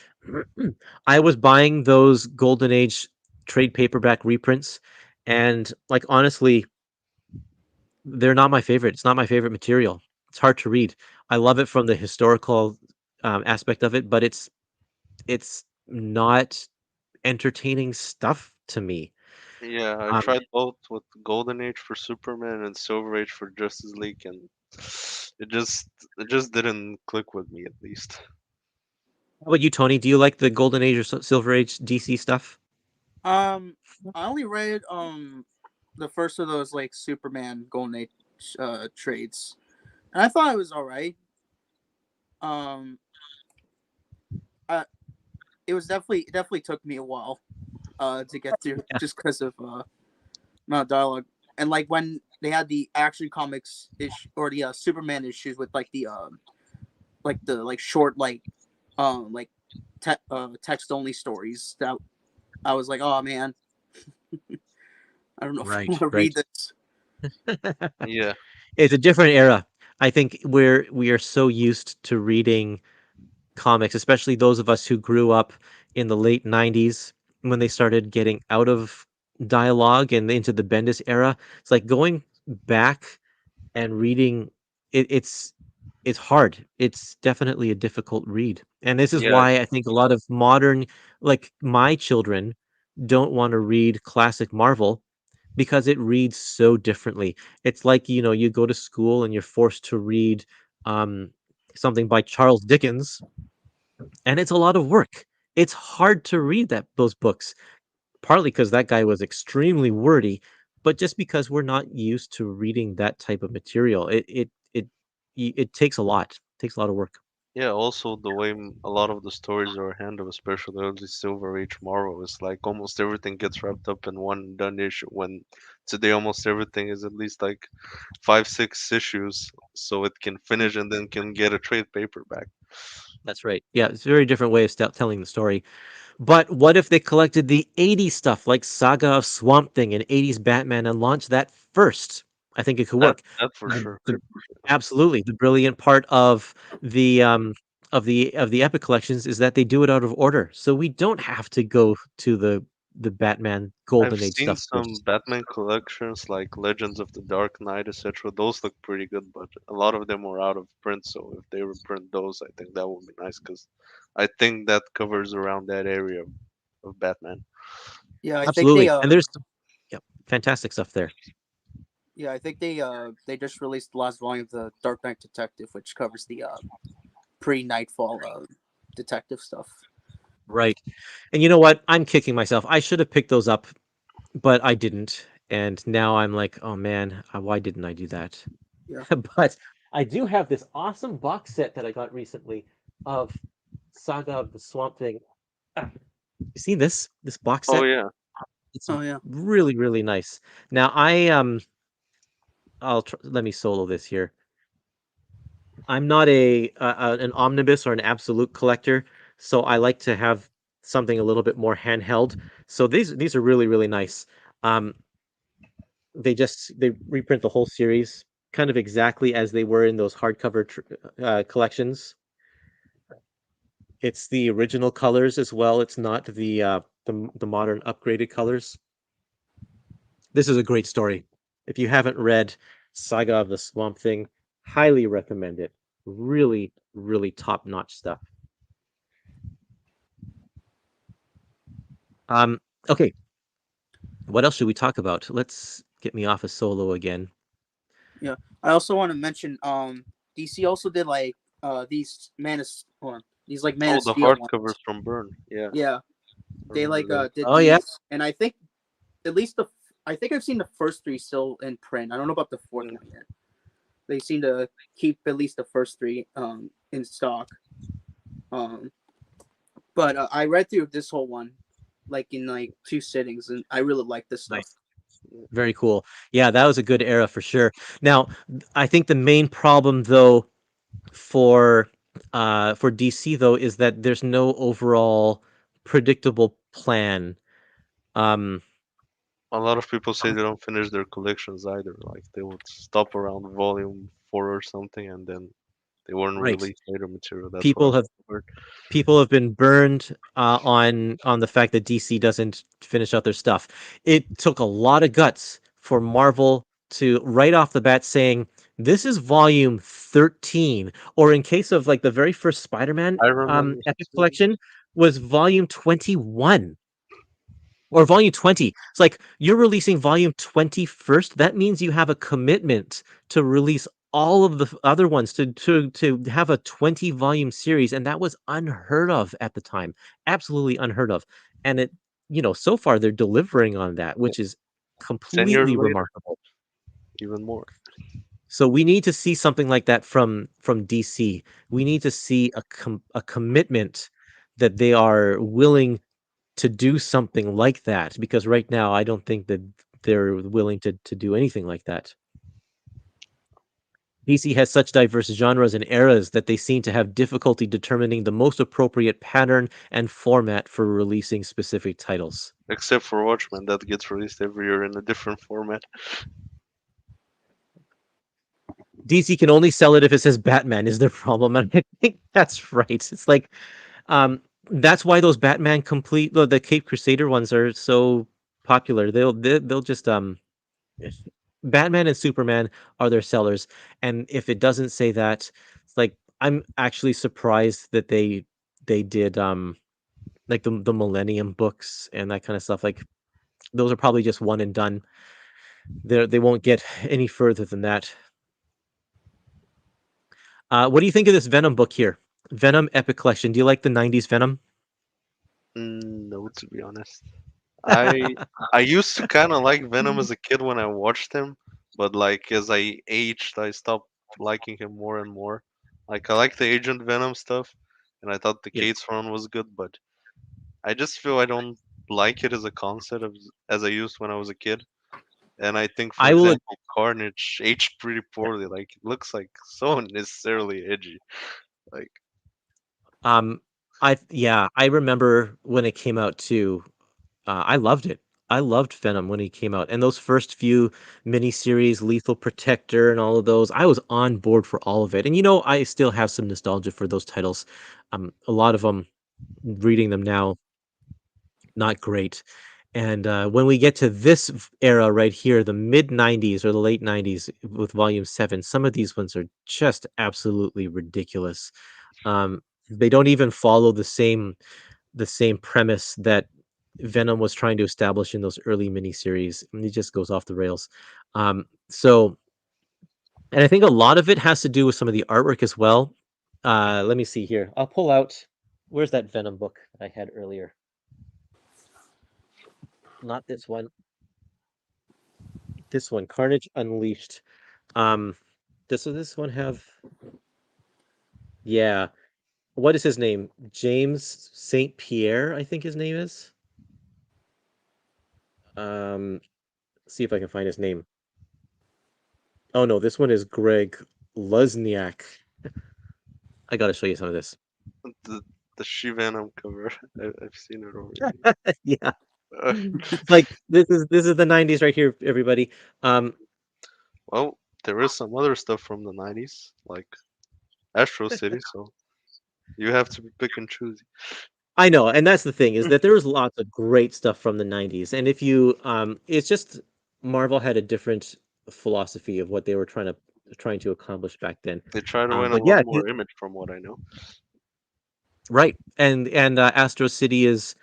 I was buying those Golden Age trade paperback reprints, and like honestly, they're not my favorite. It's not my favorite material. It's hard to read. I love it from the historical aspect of it, but it's not entertaining stuff to me. Yeah, I Um, tried both with Golden Age for Superman and Silver Age for Justice League, and it just it just didn't click with me at least. how about you, Tony? Do you like the Golden Age or Silver Age DC stuff? um, I only read the first of those like Superman Golden Age trades, and I thought it was all right. Um, I, it was definitely took me a while to get through Yeah. just because of amount of dialogue, and like when they had the action comics issue or the Superman issues with like the like short like text only stories, that I was like, oh man, I don't know if I Right, want to right. read this. Yeah, It's a different era. I think we are so used to reading comics, especially those of us who grew up in the late 90s when they started getting out of dialogue and into the Bendis era. It's like going back and reading it's hard. It's definitely a difficult read. And this is yeah, why I think a lot of modern like my children don't want to read classic Marvel because it reads so differently. It's like, you go to school and you're forced to read um, something by Charles Dickens, and it's a lot of work. It's hard to read those books, partly because that guy was extremely wordy, but just because we're not used to reading that type of material. It takes a lot. It takes a lot of work. yeah. Also, the way a lot of the stories are handled, especially early Silver Age Marvel, is like almost everything gets wrapped up in one done issue. When today almost everything is at least like 5, 6 issues, so it can finish and then can get a trade paperback. That's right. Yeah, it's a very different way of telling the story. But what if they collected the 80s stuff like Saga of Swamp Thing and 80s Batman and launched that first? I think it could That work. that for The, sure the, could. absolutely. The brilliant part of the of the Epic collections is that they do it out of order, so we don't have to go to the Batman I've Golden Age seen stuff some first. Batman collections like Legends of the Dark Knight, etc. Those look pretty good, but a lot of them are out of print. So if they reprint those, I think that would be nice because I think that covers around that area of Batman. Yeah, I think Absolutely, and there's some, yep, fantastic stuff there. they just released the last volume of the Dark Knight Detective, which covers the pre-Nightfall detective stuff. Right, and you know what? I'm kicking myself. I should have picked those up, but I didn't, and now I'm like, oh man, why didn't I do that? Yeah. But I do have this awesome box set that I got recently of Saga of the Swamp Thing. Ah, you see this box Oh set? yeah, It's Oh yeah. really really nice. Now let me solo this here. I'm not an omnibus or an absolute collector, so I like to have something a little bit more handheld. So these are really really nice. Um, they reprint the whole series kind of exactly as they were in those hardcover collections. It's the original colors as well. It's not the modern upgraded colors. This is a great story. If you haven't read Saga of the Swamp Thing, highly recommend it. Really, really top-notch stuff. Um, okay, what else should we talk about? Let's get me off of solo again. Yeah. I also want to mention DC also did like these or these like Man oh of the Steel hardcovers ones. from Burn. Yeah, Yeah. I They remember like those. did Oh yeah, these, and I think at least I think I've seen the first three still in print. I don't know about the fourth Mm. one yet. They seem to keep at least the first three in stock. Um but I read through this whole one like in like two sittings, and I really like this stuff. nice. Very cool. Yeah, that was a good era for sure. Now, I think the main problem though for for DC though is that there's no overall predictable plan. Um, A lot of people say they don't finish their collections either. Like they would stop around volume 4 or something, and then they wouldn't right. release later material. That's what People I've have heard. people have been burned on the fact that DC doesn't finish out their stuff. It took a lot of guts for Marvel to right off the bat saying this is volume 13, or in case of like the very first Spider-Man I remember Epic seeing. collection was volume 21 or volume 20. It's like you're releasing volume 20 first. That means you have a commitment to release all of the other ones to have a 20 volume series, and that was unheard of at the time. Absolutely unheard of. And so far they're delivering on that, Yeah, which is 10 years completely later, remarkable. even more. So we need to see something like that from DC. We need to see a commitment that they are willing to do something like that, because right now I don't think that they're willing to do anything like that. DC has such diverse genres and eras that they seem to have difficulty determining the most appropriate pattern and format for releasing specific titles. Except for Watchmen, that gets released every year in a different format. DC can only sell it if it says Batman is their problem, and I think that's right. It's like that's why those Batman complete the Cape Crusader ones are so popular. They'll just Batman and Superman are their sellers, and if it doesn't say that, it's like I'm actually surprised that they did like the Millennium books and that kind of stuff. Like those are probably just one and done. They won't get any further than that. What do you think of this Venom book here? Venom Epic Collection. Do you like the '90s Venom? No, to be honest. I I used to kind of like Venom as a kid when I watched him, but like as I aged, I stopped liking him more and more. Like I like the Agent Venom stuff, and I thought the Yeah, Kate's run was good, but I just feel I don't like it as a concept as I used when I was a kid. And I think, for I will. example, Carnage aged pretty poorly. Like it looks like so unnecessarily edgy. Like Um, I remember when it came out too. I loved it. I loved Venom when he came out, and those first few miniseries, Lethal Protector, and all of those. I was on board for all of it, and I still have some nostalgia for those titles. A lot of them, reading them now, not great. And when we get to this era right here, the mid '90s or the late '90s with Volume 7, some of these ones are just absolutely ridiculous. Um, they don't even follow the same premise that Venom was trying to establish in those early miniseries. And it just goes off the rails. So, and I think a lot of it has to do with some of the artwork as well. Let me see here. I'll pull out. Where's that Venom book I had earlier? Not this one. This one, Carnage Unleashed. Um, does this one have? Yeah. What is his name? James Saint Pierre, I think his name is. Um, see if I can find his name. Oh no, this one is Greg Luzniak. I gotta show you some of this. The the She-Venom cover. I've seen it already. Yeah, Uh, like this is the '90s right here, everybody. Um, well, there is some other stuff from the 90s, like Astro City, so you have to be pick and choosy. I know, and that's the thing is that there was lots of great stuff from the '90s, and if you, it's just Marvel had a different philosophy of what they were trying to accomplish back then. They try to win a But lot yeah, more image from what I know. right, and Astro City is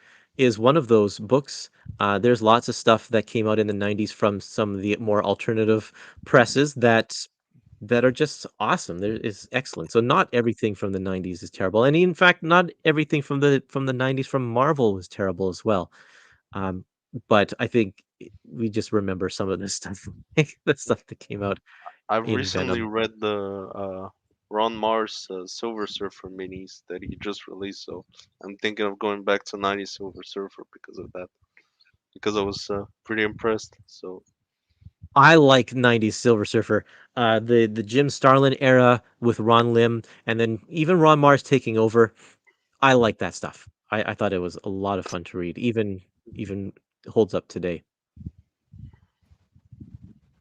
one of those books. There's lots of stuff that came out in the '90s from some of the more alternative presses that are just awesome. There is excellent. So not everything from the '90s is terrible, and in fact, not everything from the '90s from Marvel was terrible as well. Um, but I think we just remember some of this stuff, like the stuff that came out I've in recently Venom. read the Ron Mars Silver Surfer minis that he just released, so I'm thinking of going back to 90s Silver Surfer because of that. Because I was pretty impressed. So I like '90s Silver Surfer, the Jim Starlin era with Ron Lim, and then even Ron Mars taking over. I like that stuff. I thought it was a lot of fun to read, even holds up today.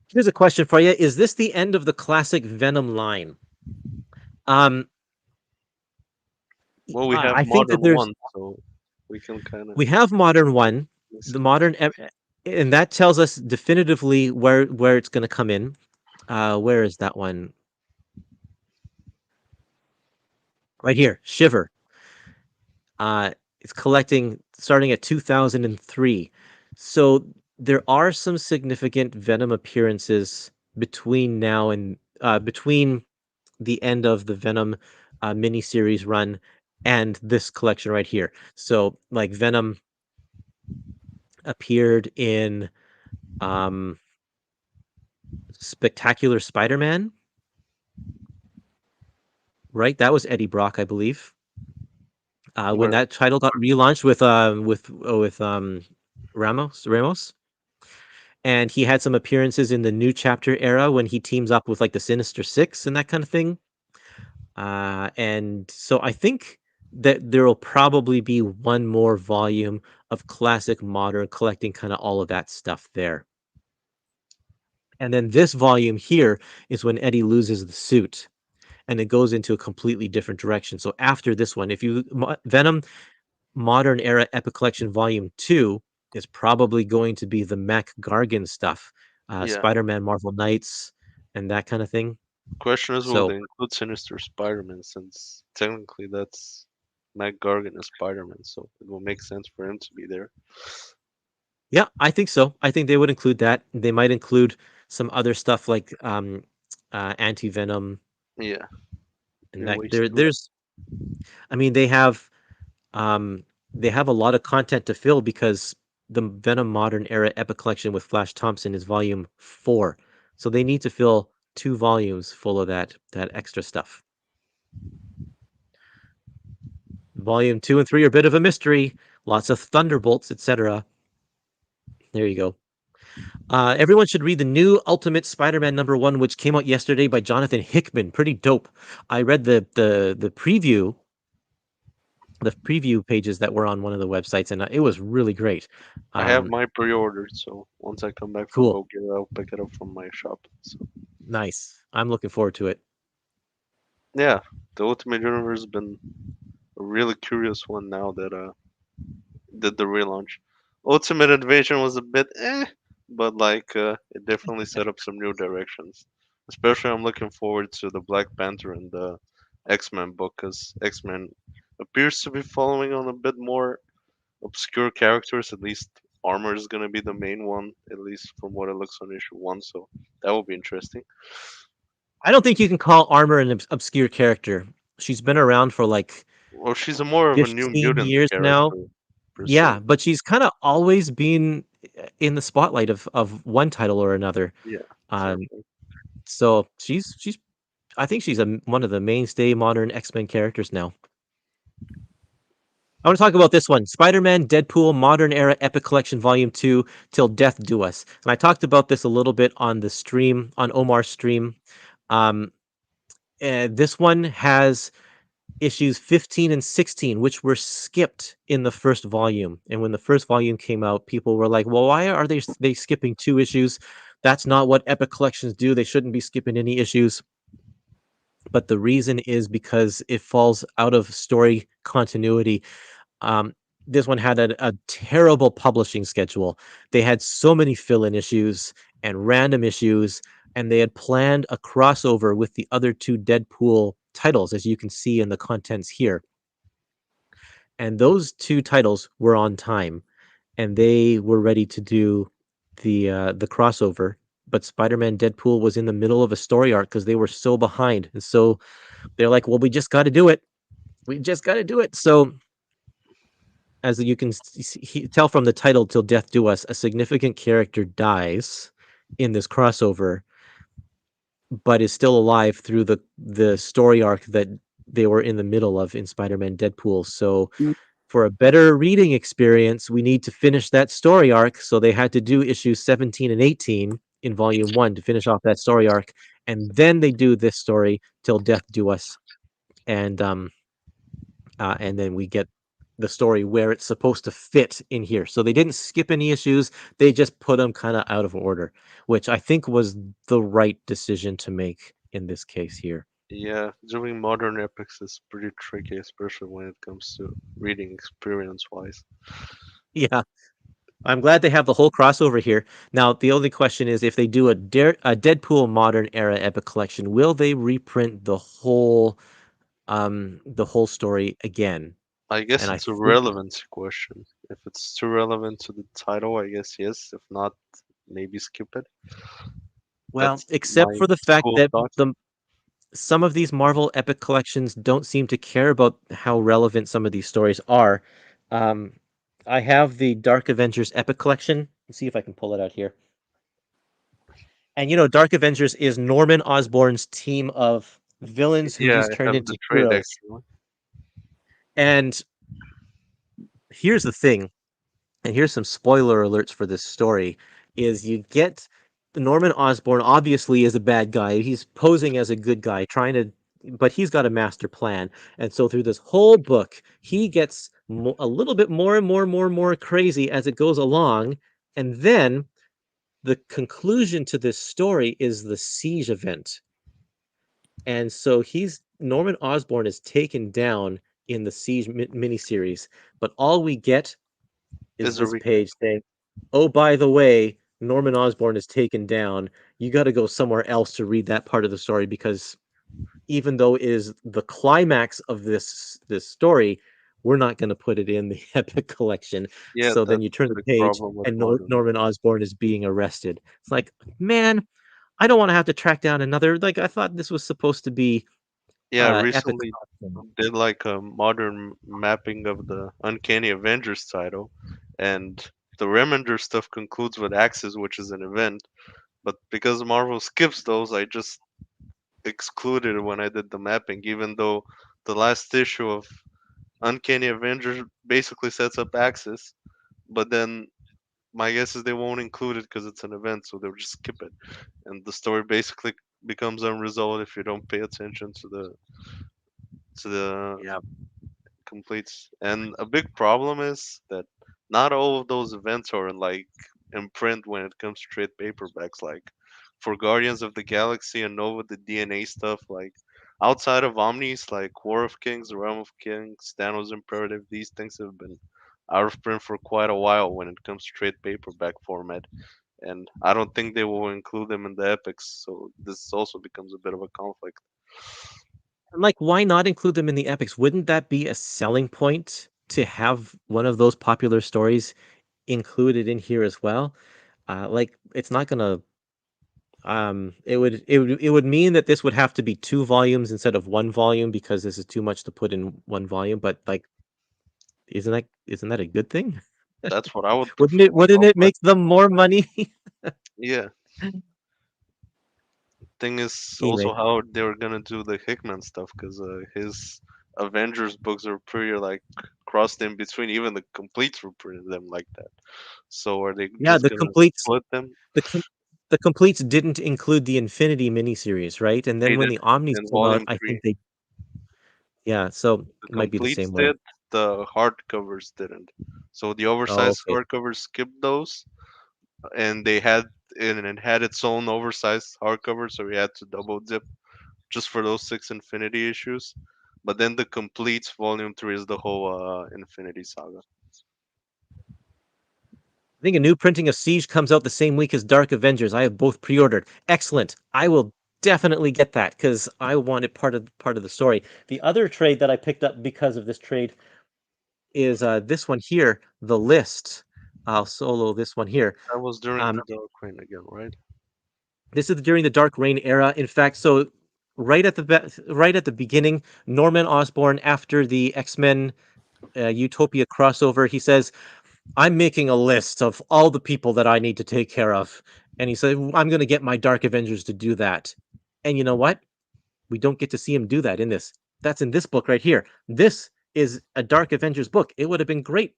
Here's a question for you: is this the end of the classic Venom line? Um, well, we have I think Modern that there's One, so we can kind of we have modern one, miss the it. modern, and that tells us definitively where it's going to come in. Where is that one? Right here, Shiver. It's collecting starting at 2003. So there are some significant Venom appearances between now and between the end of the Venom miniseries run and this collection right here. So like Venom appeared in um, Spectacular Spider-Man, right? That was Eddie Brock, I believe. When Right. that title got relaunched with Ramos, and he had some appearances in the New Chapter era when he teams up with like the Sinister Six and that kind of thing. And so I think that there will probably be one more volume of classic modern collecting kind of all of that stuff there. And then this volume here is when Eddie loses the suit and it goes into a completely different direction. So after this one, if you Venom Modern Era Epic Collection Volume 2 is probably going to be the Mac Gargan stuff, Yeah. Spider-Man Marvel Knights and that kind of thing. Question is, will So they include Sinister Spider-Man since technically that's Matt Gargan as Spider-Man, so it will make sense for him to be there. yeah, I think so. I think they would include that. They might include some other stuff like Anti-Venom Yeah, and in that ways to it. there's I mean um they have a lot of content to fill because the Venom Modern Era Epic Collection with Flash Thompson is volume 4. So they need to fill 2 volumes full of that extra stuff. Volume 2 and 3 are a bit of a mystery, lots of thunderbolts, etc. There you go. Everyone should read the new Ultimate Spider-Man #1, which came out yesterday by Jonathan Hickman. Pretty dope. I read the preview, the preview pages that were on one of the websites, and it was really great. I have Um, my pre-ordered, so once I come back from cool, Bulgaria, I'll pick it up from my shop. So nice. I'm looking forward to it. yeah, the Ultimate Universe has been a really curious one now that did the relaunch. Ultimate Invasion was a bit but like it definitely set up some new directions. Especially, I'm looking forward to the Black Panther and the X-Men book, because X-Men appears to be following on a bit more obscure characters. At least Armor is gonna be the main one, at least from what it looks on issue one. So that will be interesting. I don't think you can call Armor an obscure character. She's been around for like Well, she's a more of a New 15 Mutant years now. character per se. Yeah, but she's kind of always been in the spotlight of one title or another. Yeah, fair Um, point. so she's I think she's one of the mainstay modern X-Men characters now. I want to talk about this one, Spider-Man Deadpool Modern Era Epic Collection Volume 2 Till Death Do Us. And I talked about this a little bit on the stream, on Omar's stream. Um, this one has issues 15 and 16, which were skipped in the first volume. And when the first volume came out, people were like, well, why are they skipping 2 issues? That's not what Epic Collections do. They shouldn't be skipping any issues. But the reason is because it falls out of story continuity. Um, this one had a terrible publishing schedule. They had so many fill-in issues and random issues, and they had planned a crossover with the other two Deadpool titles, as you can see in the contents here. And those two titles were on time, and they were ready to do the crossover. But Spider-Man Deadpool was in the middle of a story arc because they were so behind, and so they're like, "Well, we just got to do it. We just got to do it." So as you can tell from the title "Till Death Do Us," a significant character dies in this crossover, but is still alive through the story arc that they were in the middle of in Spider-Man Deadpool. So Mm. for a better reading experience, we need to finish that story arc. So they had to do issues 17 and 18 in volume 1 to finish off that story arc, and then they do this story "Till Death Do Us," and and then we get the story where it's supposed to fit in here. So they didn't skip any issues; they just put them kind of out of order, which I think was the right decision to make in this case here. Yeah, doing modern epics is pretty tricky, especially when it comes to reading experience wise. Yeah, I'm glad they have the whole crossover here. Now, the only question is if they do a Deadpool Modern Era Epic Collection, will they reprint the whole story again? I guess And I it's a think relevancy question. If it's too relevant to the title, I guess yes. If not, maybe skip it. well, That's except my for the fact school of that thought. some of these Marvel Epic collections don't seem to care about how relevant some of these stories are. Um, I have the Dark Avengers Epic collection. Let's see if I can pull it out here. And Dark Avengers is Norman Osborn's team of villains who Yeah, he's I turned have the into trade heroes. actually. And here's the thing, and here's some spoiler alerts for this story, is you get Norman Osborn obviously is a bad guy. He's posing as a good guy, trying to, but he's got a master plan. And so through this whole book, he gets a little bit more and more crazy as it goes along. And then the conclusion to this story is the siege event. And so Norman Osborn is taken down in the siege miniseries, but all we get is Is a this recap. page saying, "Oh, by the way, Norman Osborn is taken down. You got to go somewhere else to read that part of the story because even though it is the climax of this story, we're not going to put it in the epic collection." Yeah, So then that's you turn the the big page problem with and modern Norman epics. Osborn is being arrested. It's like, man, I don't want to have to track down another. Like I thought this was supposed to be Yeah, I epic recently collection. did like a modern mapping of the Uncanny Avengers title, and the Remender stuff concludes with Axis, which is an event. But because Marvel skips those, I just excluded it when I did the mapping, even though the last issue of Uncanny Avengers basically sets up Axis. But then my guess is they won't include it because it's an event, so they'll just skip it, and the story basically becomes unresolved if you don't pay attention to the Yeah. completes. And a big problem is that not all of those events are in print when it comes to trade paperbacks. Like for Guardians of the Galaxy and Nova, the DNA stuff, like outside of Omnis, like War of Kings, Realm of Kings, Thanos Imperative, these things have been out of print for quite a while when it comes to trade paperback format. And I don't think they will include them in the epics, so this also becomes a bit of a conflict. And like, why not include them in the epics? Wouldn't that be a selling point to have one of those popular stories included in here as well? Like, it's not gonna. It would mean that this would have to be two volumes instead of one volume because this is too much to put in one volume. But like, isn't that a good thing? That's what I would Wouldn't prefer it? Wouldn't myself, it but make them more money? yeah. Thing is Anyway, also how they were gonna do the Hickman stuff, because his Avengers books are pretty crossed in between. Even the completes were printed them like that. So are they yeah, just the gonna completes split them? the com- the completes didn't include the Infinity miniseries, right? And then They when did the Omnis in came out, Volume I think Three. they yeah. So The it might be the completes same way. did. The hardcovers didn't. So the Oh, oversized okay. hardcovers skipped those, and they had and it had its own oversized hardcover, so we had to double dip just for those 6 Infinity issues. But then the completes Volume Three is the whole Infinity Saga. I think a new printing of Siege comes out the same week as Dark Avengers. I have both pre-ordered. Excellent. I will definitely get that because I want it part of the story. The other trade that I picked up because of this trade is this one here, The List. I'll solo this one here. That was during Um, the Dark Reign again, right? this is during the Dark Reign era. In fact, so right at the beginning, Norman Osborn, after the X-Men Utopia crossover, he says, I'm making a list of all the people that I need to take care of. And he said, I'm going to get my Dark Avengers to do that. And you know what? We don't get to see him do that in this. That's in this book right here. This is a Dark Avengers book. It would have been great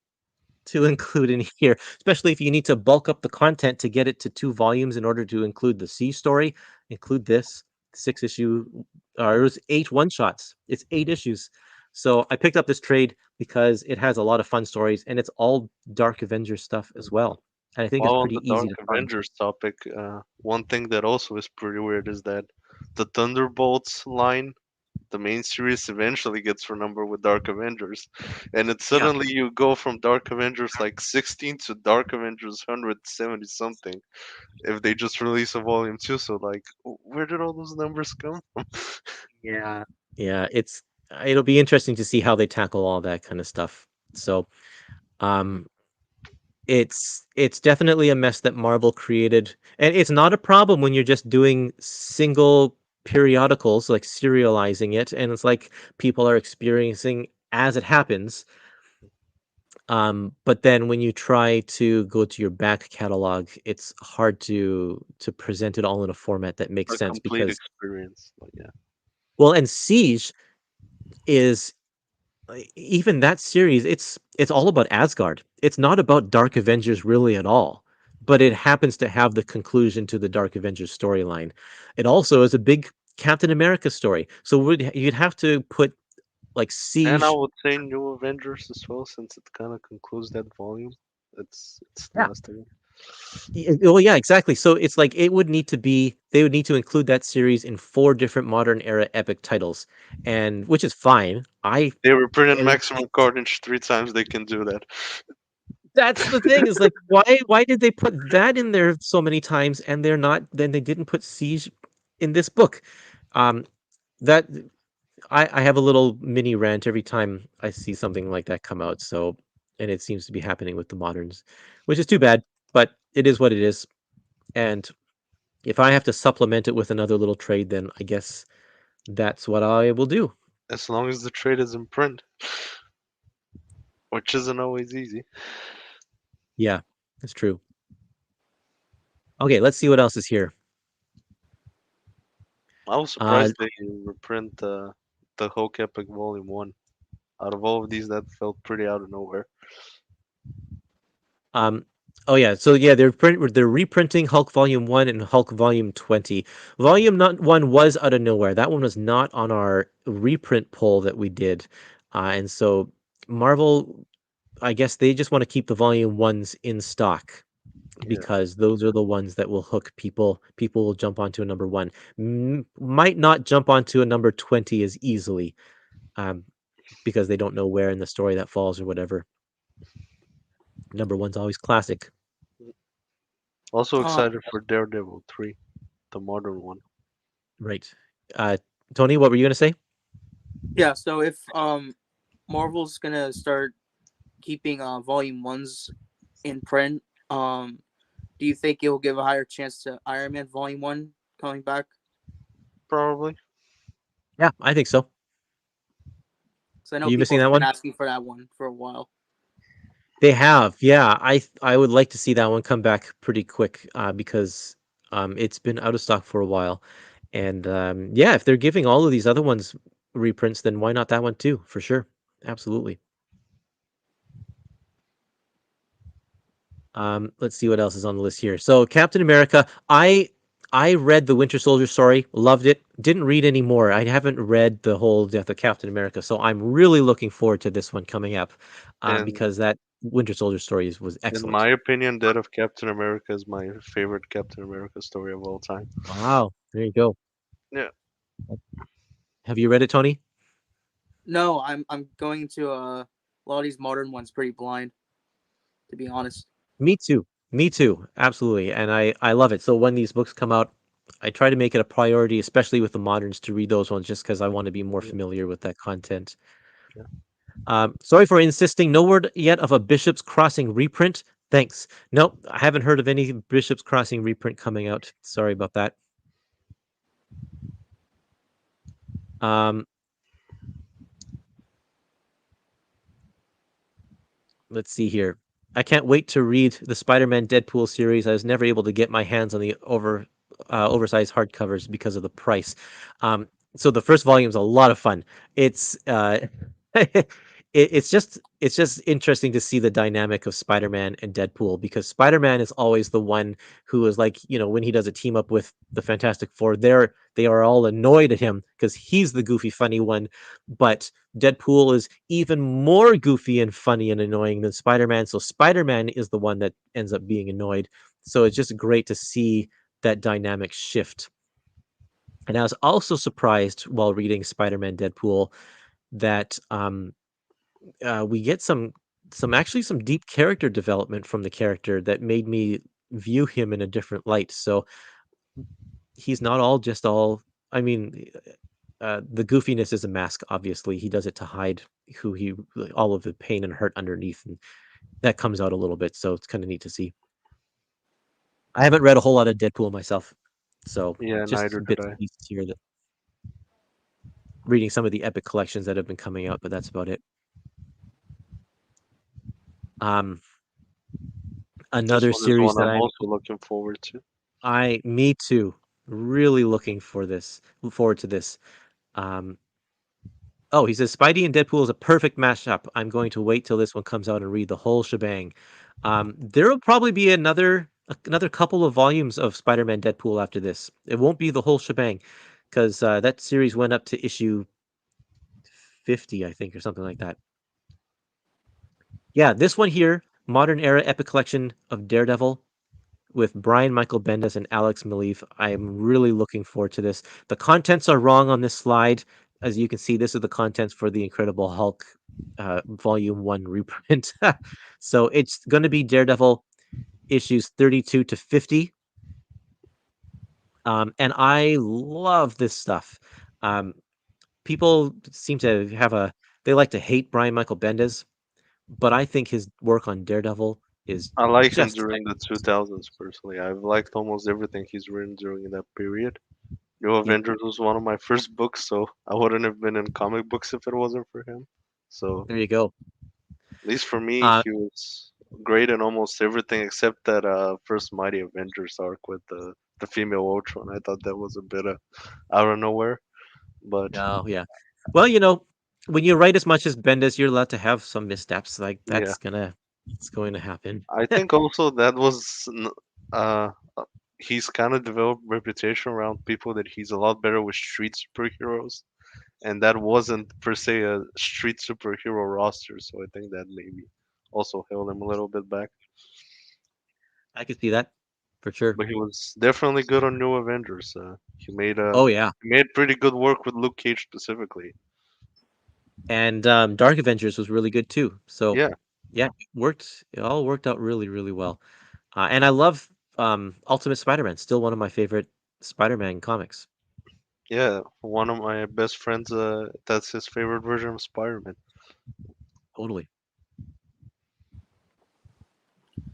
to include in here, especially if you need to bulk up the content to get it to two volumes in order to include the C story. Include this 6 issue, or it was 8 1 shots. It's 8 issues. So I picked up this trade because it has a lot of fun stories and it's all Dark Avengers stuff as well. And I think it's While on pretty the easy Dark to find. Avengers topic, one thing that also is pretty weird is that the Thunderbolts line, the main series, eventually gets renumbered with Dark Avengers, and it Yeah. suddenly you go from Dark Avengers like 16 to Dark Avengers 170 something if they just release a volume 2. So like, where did all those numbers come from? Yeah. Yeah. It'll be interesting to see how they tackle all that kind of stuff. So um it's definitely a mess that Marvel created, and it's not a problem when you're just doing single periodicals, like serializing it, and it's like people are experiencing as it happens. But then when you try to go to your back catalog, it's hard to present it all in a format that makes A sense complete because, experience. But yeah, well, and Siege is even that series, it's all about Asgard. It's not about Dark Avengers really at all, but it happens to have the conclusion to the Dark Avengers storyline. It also is a big Captain America story. So you'd have to put like and I Siege. would say New Avengers as well, since it kind of concludes that volume. It's the Yeah. last thing. Well, yeah, exactly. So it's like it would need to be they would need to include that series in four different modern era epic titles, and which is fine. They were printing And maximum carnage 3 times. They can do that. That's the thing is like why did they put that in there so many times and then they didn't put Siege in this book? Um that I have a little mini rant every time I see something like that come out. So and it seems to be happening with the moderns, which is too bad, but it is what it is. And if I have to supplement it with another little trade, then I guess that's what I will do. As long as the trade is in print, which isn't always easy. Yeah, that's true. Okay, let's see what else is here. I was Uh surprised they reprint the Hulk Epic Volume 1. Out of all of these, that felt pretty out of nowhere. Um, oh yeah, so yeah, they're reprinting Hulk Volume 1 and Hulk Volume 20. Volume not 1 was out of nowhere. That one was not on our reprint poll that we did. And so Marvel, I guess they just want to keep the volume ones in stock Yeah. because those are the ones that will hook people. People will jump onto a number one. Might not jump onto a number 20 as easily, um, because they don't know where in the story that falls or whatever. Number one's always classic, Also Um, excited for Daredevil 3, the modern one. right? Uh, Tony, what were you gonna say? yeah. So if Marvel's gonna start keeping volume ones in print, do you think it will give a higher chance to Iron Man Volume One coming back? Probably. Yeah, I think so. Are Because I know you people missing have that been one? asking for that one for a while. They have, yeah. I would like to see that one come back pretty quick, because it's been out of stock for a while, and yeah, if they're giving all of these other ones reprints, then why not that one too? For sure, absolutely. Let's see what else is on the list here. So Captain America, I read the Winter Soldier story, loved it. Didn't read any more. I haven't read the whole Death of Captain America, so I'm really looking forward to this one coming up, And because that Winter Soldier story was in excellent. my opinion, that of Captain America is my favorite Captain America story of all time. Wow, there you go. Yeah. Have you read it, Tony? No, I'm going to a lot of these modern ones pretty blind, to be honest. Me too. Me too. Absolutely. And I love it. So when these books come out, I try to make it a priority, especially with the moderns, to read those ones just because I want to be more Yeah. familiar with that content. Yeah. Sorry for insisting. No word yet of a Bishop's Crossing reprint. Thanks. Nope, I haven't heard of any Bishop's Crossing reprint coming out. Sorry about that. Um, let's see here. I can't wait to read the Spider-Man Deadpool series. I was never able to get my hands on the oversized hardcovers because of the price. So the first volume is a lot of fun. It's it's just interesting to see the dynamic of Spider-Man and Deadpool, because Spider-Man is always the one who is like, when he does a team up with the Fantastic Four, they are all annoyed at him because he's the goofy funny one, but Deadpool is even more goofy and funny and annoying than Spider-Man. So Spider-Man is the one that ends up being annoyed. So it's just great to see that dynamic shift. And I was also surprised while reading Spider-Man Deadpool that we get some deep character development from the character that made me view him in a different light. So he's not all. I mean, the goofiness is a mask. Obviously, he does it to hide all of the pain and hurt underneath, and that comes out a little bit. So it's kind of neat to see. I haven't read a whole lot of Deadpool myself, so Yeah, just neither did bits I. and pieces here. That reading some of the epic collections that have been coming out, but that's about it. Um, This another one is series one that I'm also looking forward to. me too, really looking for this, forward to this. Um, Oh, he says Spidey and Deadpool is a perfect mashup. I'm going to wait till this one comes out and read the whole shebang. There will probably be another couple of volumes of Spider-Man Deadpool after this. It won't be the whole shebang because that series went up to issue 50, I think, or something like that. Yeah, this one here, Modern Era Epic Collection of Daredevil with Brian Michael Bendis and Alex Maleev. I am really looking forward to this. The contents are wrong on this slide. As you can see, this is the contents for the Incredible Hulk Volume 1 reprint. So it's going to be Daredevil issues 32 to 50. And I love this stuff. Um, People seem to they like to hate Brian Michael Bendis, but I think his work on Daredevil is I like him just during the excellent. 2000s personally. I've liked almost everything he's written during that period. New Yep, Avengers was one of my first books, so I wouldn't have been in comic books if it wasn't for him. So, there you go. at least for me, Uh, he was great in almost everything except that first Mighty Avengers arc with the female Ultron. I thought that was a bit out of nowhere, but Oh, yeah. Well, when you write as much as Bendis, you're allowed to have some missteps. Like yeah, it's going to happen. I think also that was uh he's kind of developed reputation around people that he's a lot better with street superheroes, and that wasn't per se a street superhero roster. So I think that maybe also held him a little bit back. I could see that for sure. But he was definitely good on New Avengers. Oh yeah, He made pretty good work with Luke Cage specifically. and Dark Avengers was really good too. So Yeah, yeah, it worked. It all worked out really, really well. And I love Ultimate Spider-Man. Still one of my favorite Spider-Man comics. yeah. One of my best friends, that's his favorite version of Spider-Man. Totally.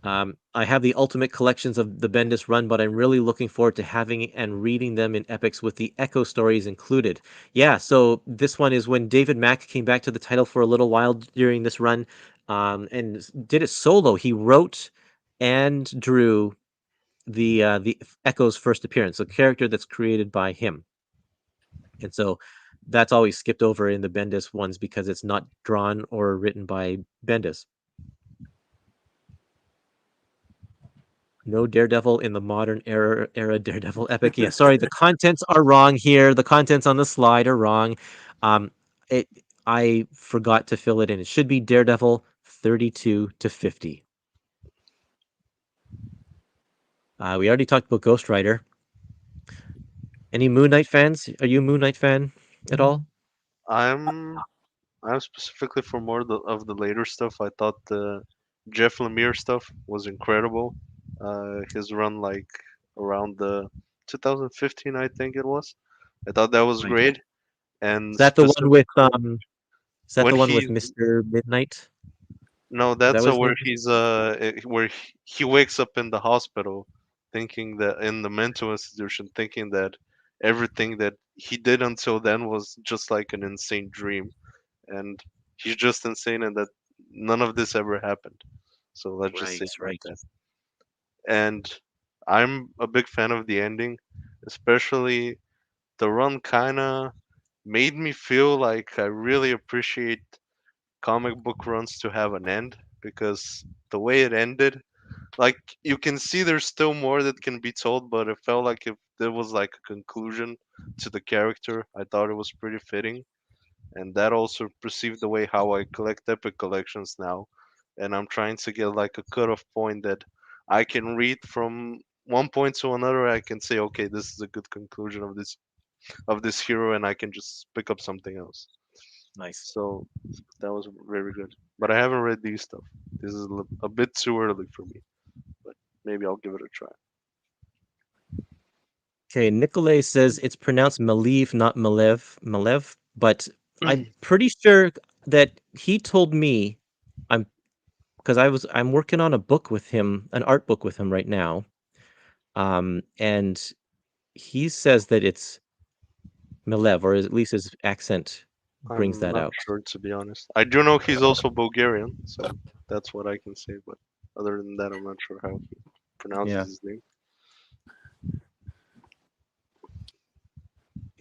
I have the ultimate collections of the Bendis run, but I'm really looking forward to having and reading them in epics with the Echo stories included. Yeah, so this one is when David Mack came back to the title for a little while during this run, and did it solo. He wrote and drew the Echo's first appearance, a character that's created by him, and so that's always skipped over in the Bendis ones because it's not drawn or written by Bendis. No Daredevil in the modern era Daredevil epic. Yeah, sorry, the contents are wrong here. The contents on the slide are wrong. Um, it I forgot to fill it in. It should be Daredevil 32 to 50. We already talked about Ghost Rider. Any Moon Knight fans? Are you a Moon Knight fan at all? I'm I'm specifically for more of the later stuff. I thought the Jeff Lemire stuff was incredible. His run like around the 2015, I think it was. I thought that was Right. great, Is and that the one with specifically is that when the one with he's Mr. Midnight? no, Is that that's what his where name is? he's where he wakes up in the hospital, thinking that in the mental institution, thinking that everything that he did until then was just like an insane dream, and he's just insane, and that none of this ever happened. So let's just say Right, it like right. that. And I'm a big fan of the ending, especially the run. Kinda made me feel like I really appreciate comic book runs to have an end because the way it ended, like you can see there's still more that can be told, but it felt like if there was like a conclusion to the character, I thought it was pretty fitting. And that also perceived the way how I collect epic collections now. And I'm trying to get like a cutoff point that I can read from one point to another. I can say, okay, this is a good conclusion of this hero, and I can just pick up something else. Nice. So that was very good. But I haven't read these stuff. This is a bit too early for me, but maybe I'll give it a try. Okay, Nikolay says it's pronounced Malev, not Malev, but I'm pretty sure that he told me I'm because I'm working on a book with him, an art book with him right now. And he says that it's Malev, or at least his accent brings I'm that not out. sure to be honest. I do know he's also Bulgarian, so that's what I can say. But other than that, I'm not sure how he pronounces Yeah. his name.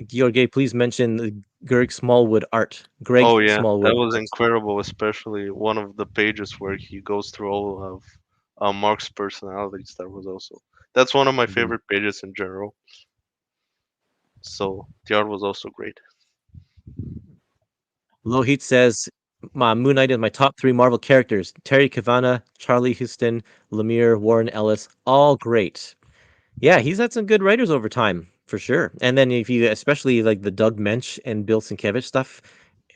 George, please mention the Greg Smallwood art. Greg Oh yeah, that Smallwood was art. incredible, especially one of the pages where he goes through all of Mark's personalities. That was also that's one of my Mhm. favorite pages in general. So the art was also great. Lohit says, Moon Knight is my top three Marvel characters. Terry Cavanagh, Charlie Houston, Lemire, Warren Ellis, all great. Yeah, he's had some good writers over time, for sure. And then if you, especially like the Doug Mensch and Bill Sienkiewicz stuff,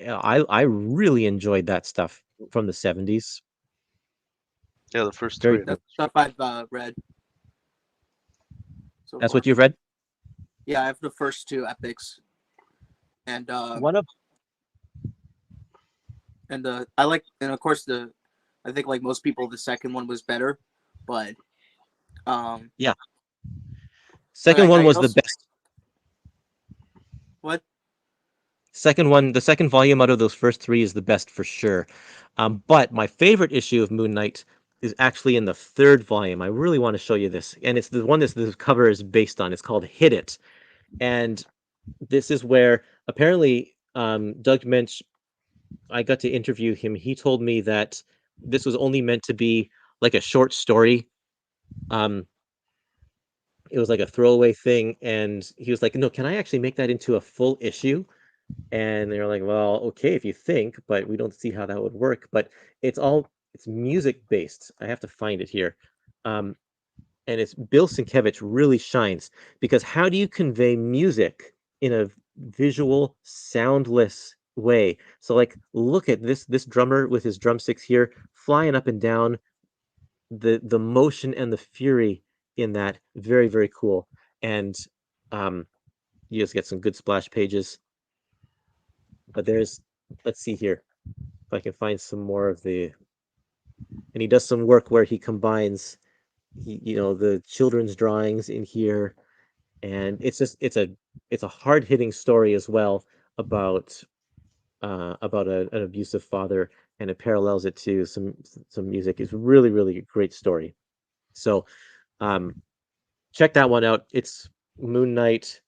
yeah, I really enjoyed that stuff from the 70s. Yeah, the first Very three. good. That's stuff I've read so That's far. what you've read? Yeah, I have the first two epics, and One of I like, and of course I think like most people the second one was better, but um, yeah. but Second one I was the also best. what Second one, the second volume out of those first three is the best for sure. But my favorite issue of Moon Knight is actually in the third volume. I really want to show you this, and it's the one that the cover is based on. It's called Hit It, and this is where apparently Doug Mensch. I got to interview him. He told me that this was only meant to be like a short story. Um, it was like a throwaway thing, and he was like, "No, can I actually make that into a full issue?" And they're like, well, okay, if you think, but we don't see how that would work. But it's music based. I have to find it here. Um, and it's Bill Sienkiewicz really shines because how do you convey music in a visual, soundless way? So like look at this drummer with his drumsticks here flying up and down, the motion and the fury in that, very, very cool. And um you just get some good splash pages. But there's, let's see here if I can find some more of the, and he does some work where he combines the children's drawings in here, and it's a hard-hitting story as well about an abusive father, and it parallels it to some music. It's really, really a great story. So um check that one out. It's Moon Knight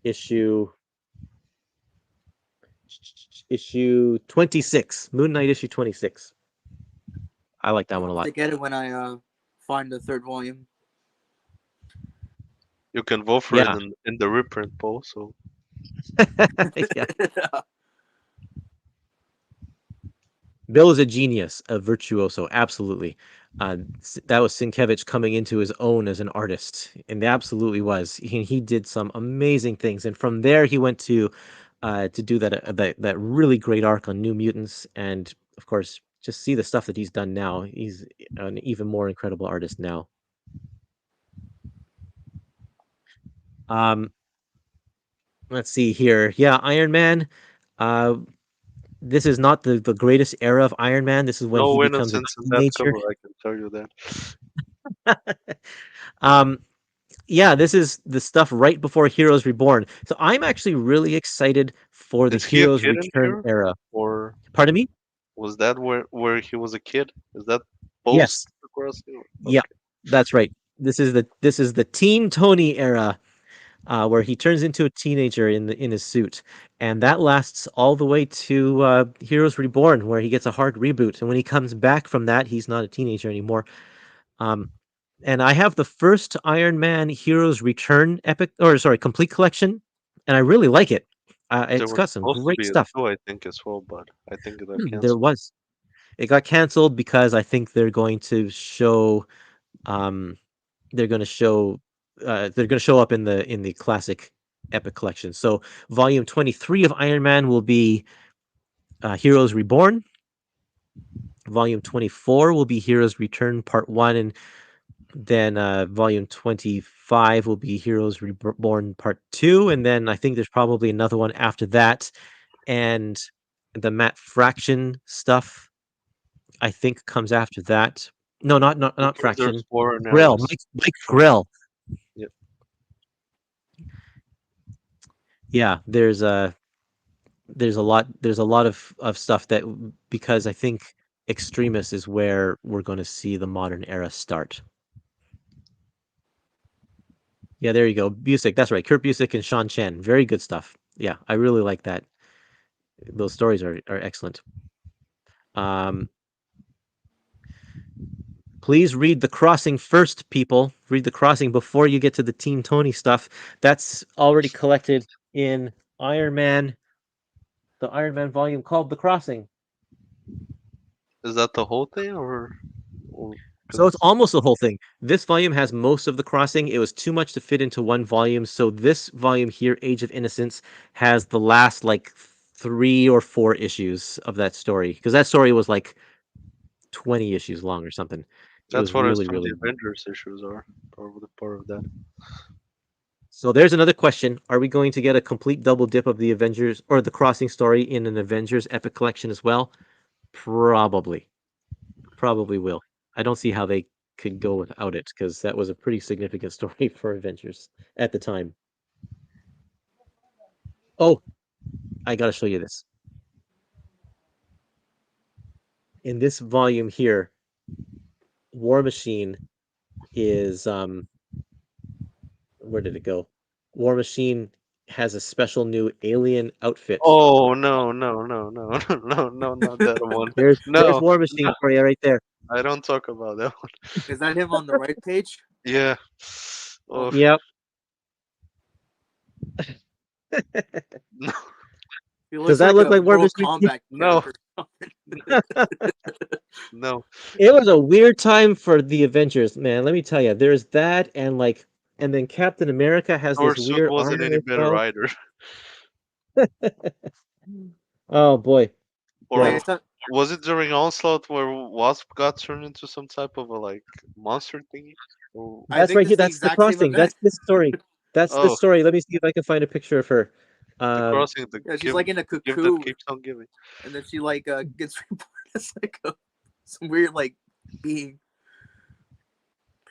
issue issue 26. Moon Knight issue 26. I like that I'll one a have lot. to get it when I find the third volume. You can vote for it Yeah. in the reprint poll. So Yeah. Bill is a genius, a virtuoso, absolutely. That was Sienkiewicz coming into his own as an artist, and absolutely was. He did some amazing things, and from there he went to do that really great arc on New Mutants, and of course, just see the stuff that he's done now. He's an even more incredible artist now. Um, let's see here. Yeah, Iron Man. Uh, this is not the greatest era of Iron Man. This is when he no becomes a innocence in that teenager. cover. I can tell you that. um, yeah, this is the stuff right before Heroes Reborn. So I'm actually really excited for the Is he a Heroes kid in Return here, era. or Pardon me? was that where he was a kid? Is that post Yes. the crossing? Yeah, Okay. that's right. This is the Teen Tony era, where he turns into a teenager in his suit, and that lasts all the way to Heroes Reborn, where he gets a hard reboot. And when he comes back from that, he's not a teenager anymore. Um, and I have the first Iron Man Heroes Return epic, or sorry, complete collection, and I really like it. There It's was got some supposed to great be a stuff. two, I think, as well, but I think it got There canceled. was. It got canceled because I think they're going to show um they're going to show they're going to show up in the classic epic collection. So volume 23 of Iron Man will be Heroes Reborn. Volume 24 will be Heroes Return Part 1, and then volume 25 will be Heroes Reborn Part 2, and then I think there's probably another one after that. And the Matt Fraction stuff, I think, comes after that. No, not Because there's Fraction. four Grell, eras Mike from. Grell. Yeah, Yeah, there's a lot of stuff that, because I think Extremis is where we're going to see the modern era start. Yeah, there you go. Busick, that's right. Kurt Busick and Sean Chen. Very good stuff. Yeah, I really like that. Those stories are excellent. Um, please read The Crossing first, people. Read The Crossing before you get to the Team Tony stuff. That's already collected in Iron Man, the Iron Man volume called The Crossing. is that the whole thing, or So it's because almost the whole thing. This volume has most of The Crossing. It was too much to fit into one volume. So this volume here, Age of Innocence, has the last like 3 or 4 issues of that story. Because that story was like 20 issues long or something. It that's was what really, some of really the long. Avengers issues are. Probably part of that. So there's another question. Are we going to get a complete double dip of the Avengers or the Crossing story in an Avengers Epic Collection as well? Probably. Probably will. I don't see how they could go without it, because that was a pretty significant story for Avengers at the time. Oh, I gotta show you this. In this volume here, War Machine is where did it go? War Machine has a special new alien outfit. Oh no no no no no no not that one. There's No War no, Machine for you right there. I don't talk about that one. Is that him on the right page? Yeah. Oh, Oh Yep. no. He Does looks that like look a like Marvel Mortal Street Steve? Kombat No, character. no. It was a weird time for the Avengers, man. Let me tell you. There's that, and like, and then Captain America has Our this suit weird wasn't armor any as better well. either. Oh boy, Like yeah. I Or thought, was it during Onslaught where Wasp got turned into some type of a like monster thingy? Or, I That's think right this here. is the That's the exact same crossing. That's event. the story. That's the oh, story. Let me see if I can find a picture of her. the Um, crossing, the Yeah, she's gift, like in a the gift that cocoon, keeps on giving. and then she like gets reborn as like some weird like being.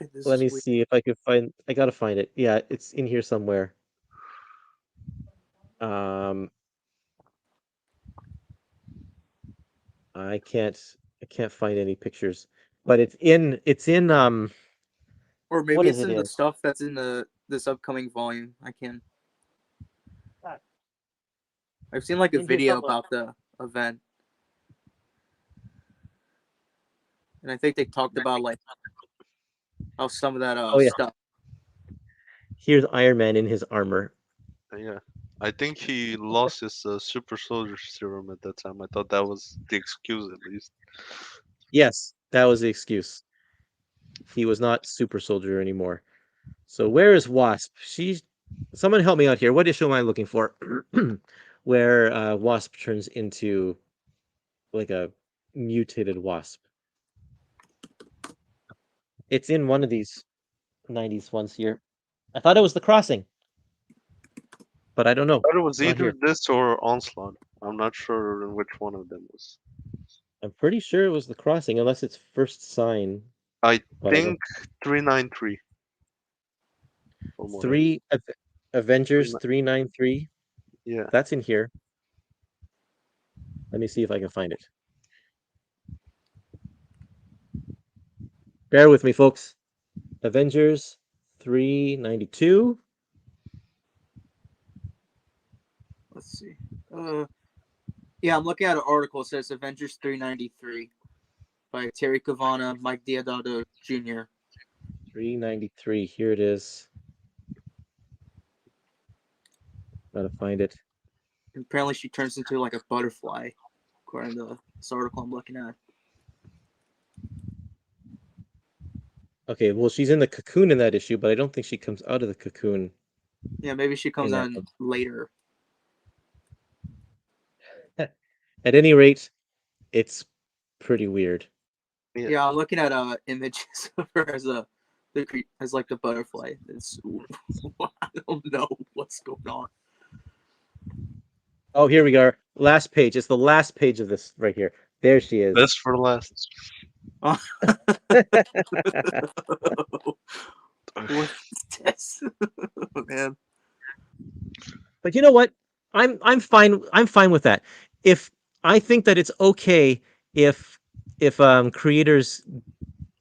Okay, this let is me weird. see if I can find. I gotta find it. Yeah, it's in here somewhere. Um, I can't. I can't find any pictures, but it's in. It's in. Or What maybe is it's it in the in? stuff that's in the this upcoming volume. I can. I've seen like a In here video somewhere. about the event, and I think they talked about like how some of that Oh yeah. stuff. Here's Iron Man in his armor. Yeah. I think he lost his super soldier serum at that time. I thought that was the excuse at least. Yes, that was the excuse. He was not super soldier anymore. So where is Wasp? She's someone help me out here. What issue am I looking for? Where Wasp turns into like a mutated wasp. It's in one of these 90s ones here. I thought it was the crossing, but I don't know. Thought it was It's not either here. this or Onslaught. I'm not sure which one of them was. I'm pretty sure it was the crossing, unless it's first sign, I but I don't. think 393 from what I Three three, Avengers 393. yeah. That's in here. Let me see if I can find it. Bear with me, folks. Avengers 392. Let's see. Yeah, I'm looking at an article. It says Avengers 393 by Terry Cavana, Mike Deodato Jr. 393. Here it is. Gotta find it. And apparently, she turns into like a butterfly, according to this article I'm looking at. Okay, well, she's in the cocoon in that issue, but I don't think she comes out of the cocoon Yeah, maybe she comes in that on one. later. At any rate, it's pretty weird. Yeah. Yeah, I'm looking at images of her as as like the butterfly. It's I don't know what's going on. Oh, here we go. Last page. It's the last page of this right here. There she is. Best for last. What is this, man? But you know what? I'm fine. I'm fine with that. If I think that it's okay if creators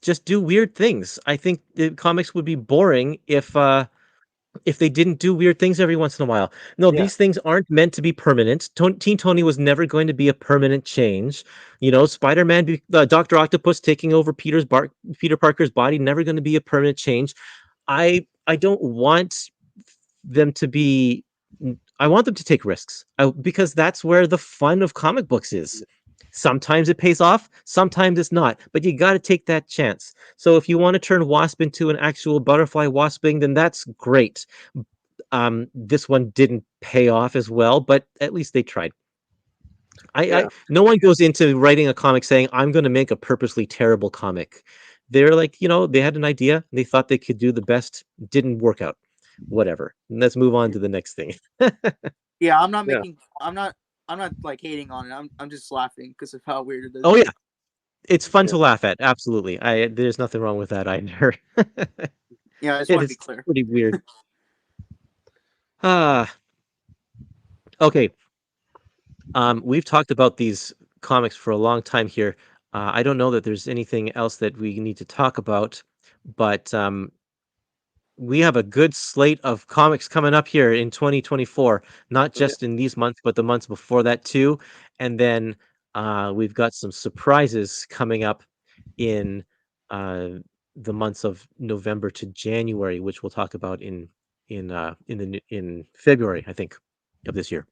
just do weird things. I think the comics would be boring if they didn't do weird things every once in a while. No, Yeah. these things aren't meant to be permanent. Teen Tony was never going to be a permanent change. You know, Spider-Man, Doctor Octopus taking over Peter Parker's body, never going to be a permanent change. I don't want them to be. I want them to take risks because that's where the fun of comic books is. Sometimes it pays off, sometimes it's not, but you got to take that chance. So if you want to turn Wasp into an actual butterfly wasping, then that's great. This one didn't pay off as well, but at least they tried. Yeah. No one goes into writing a comic saying I'm going to make a purposely terrible comic. They're like, they had an idea, they thought they could do the best, didn't work out. Whatever. Let's move on to the next thing. Yeah, I'm not Yeah. making. I'm not like hating on it. I'm just laughing because of how weird it is. Oh yeah, it's fun Yeah. to laugh at. Absolutely. There's nothing wrong with that either. Yeah, I just It want to be is clear. pretty weird. Ah, okay. We've talked about these comics for a long time here. I don't know that there's anything else that we need to talk about, but we have a good slate of comics coming up here in 2024, not Yeah. just in these months, but the months before that too. And then we've got some surprises coming up in uh, the months of November to January, which we'll talk about in February, I think, of this year.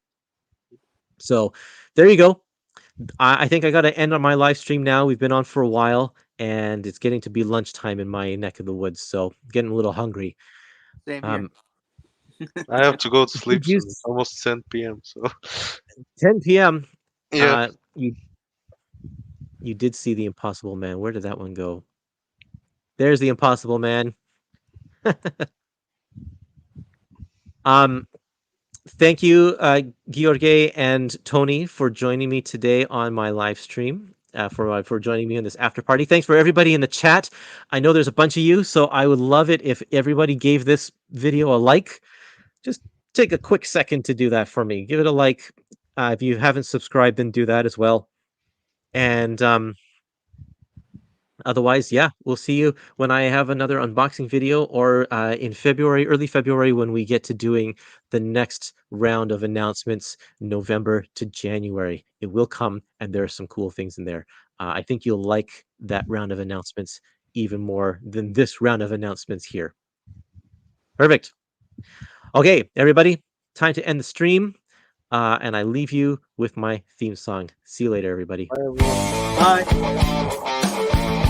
So there you go. I think I got to end on my live stream now. We've been on for a while, and it's getting to be lunchtime in my neck of the woods. So getting a little hungry. Same here. Um, I have to go to did sleep you soon. It's almost 10 p.m. So 10 p.m. yeah, You did see the Impossible Man. Where did that one go? There's the Impossible Man. um, Thank you, George and Tony, for joining me today on my live stream. For joining me in this after party. Thanks for everybody in the chat. I know there's a bunch of you, so I would love it if everybody gave this video a like. Just take a quick second to do that for me. Give it a like. If you haven't subscribed, then do that as well. And otherwise, yeah, we'll see you when I have another unboxing video, or in February, early February, when we get to doing the next round of announcements, November to January. It will come, and there are some cool things in there. I think you'll like that round of announcements even more than this round of announcements here. Perfect. Okay, everybody, time to end the stream. And I leave you with my theme song. See you later, everybody. bye everyone. Bye.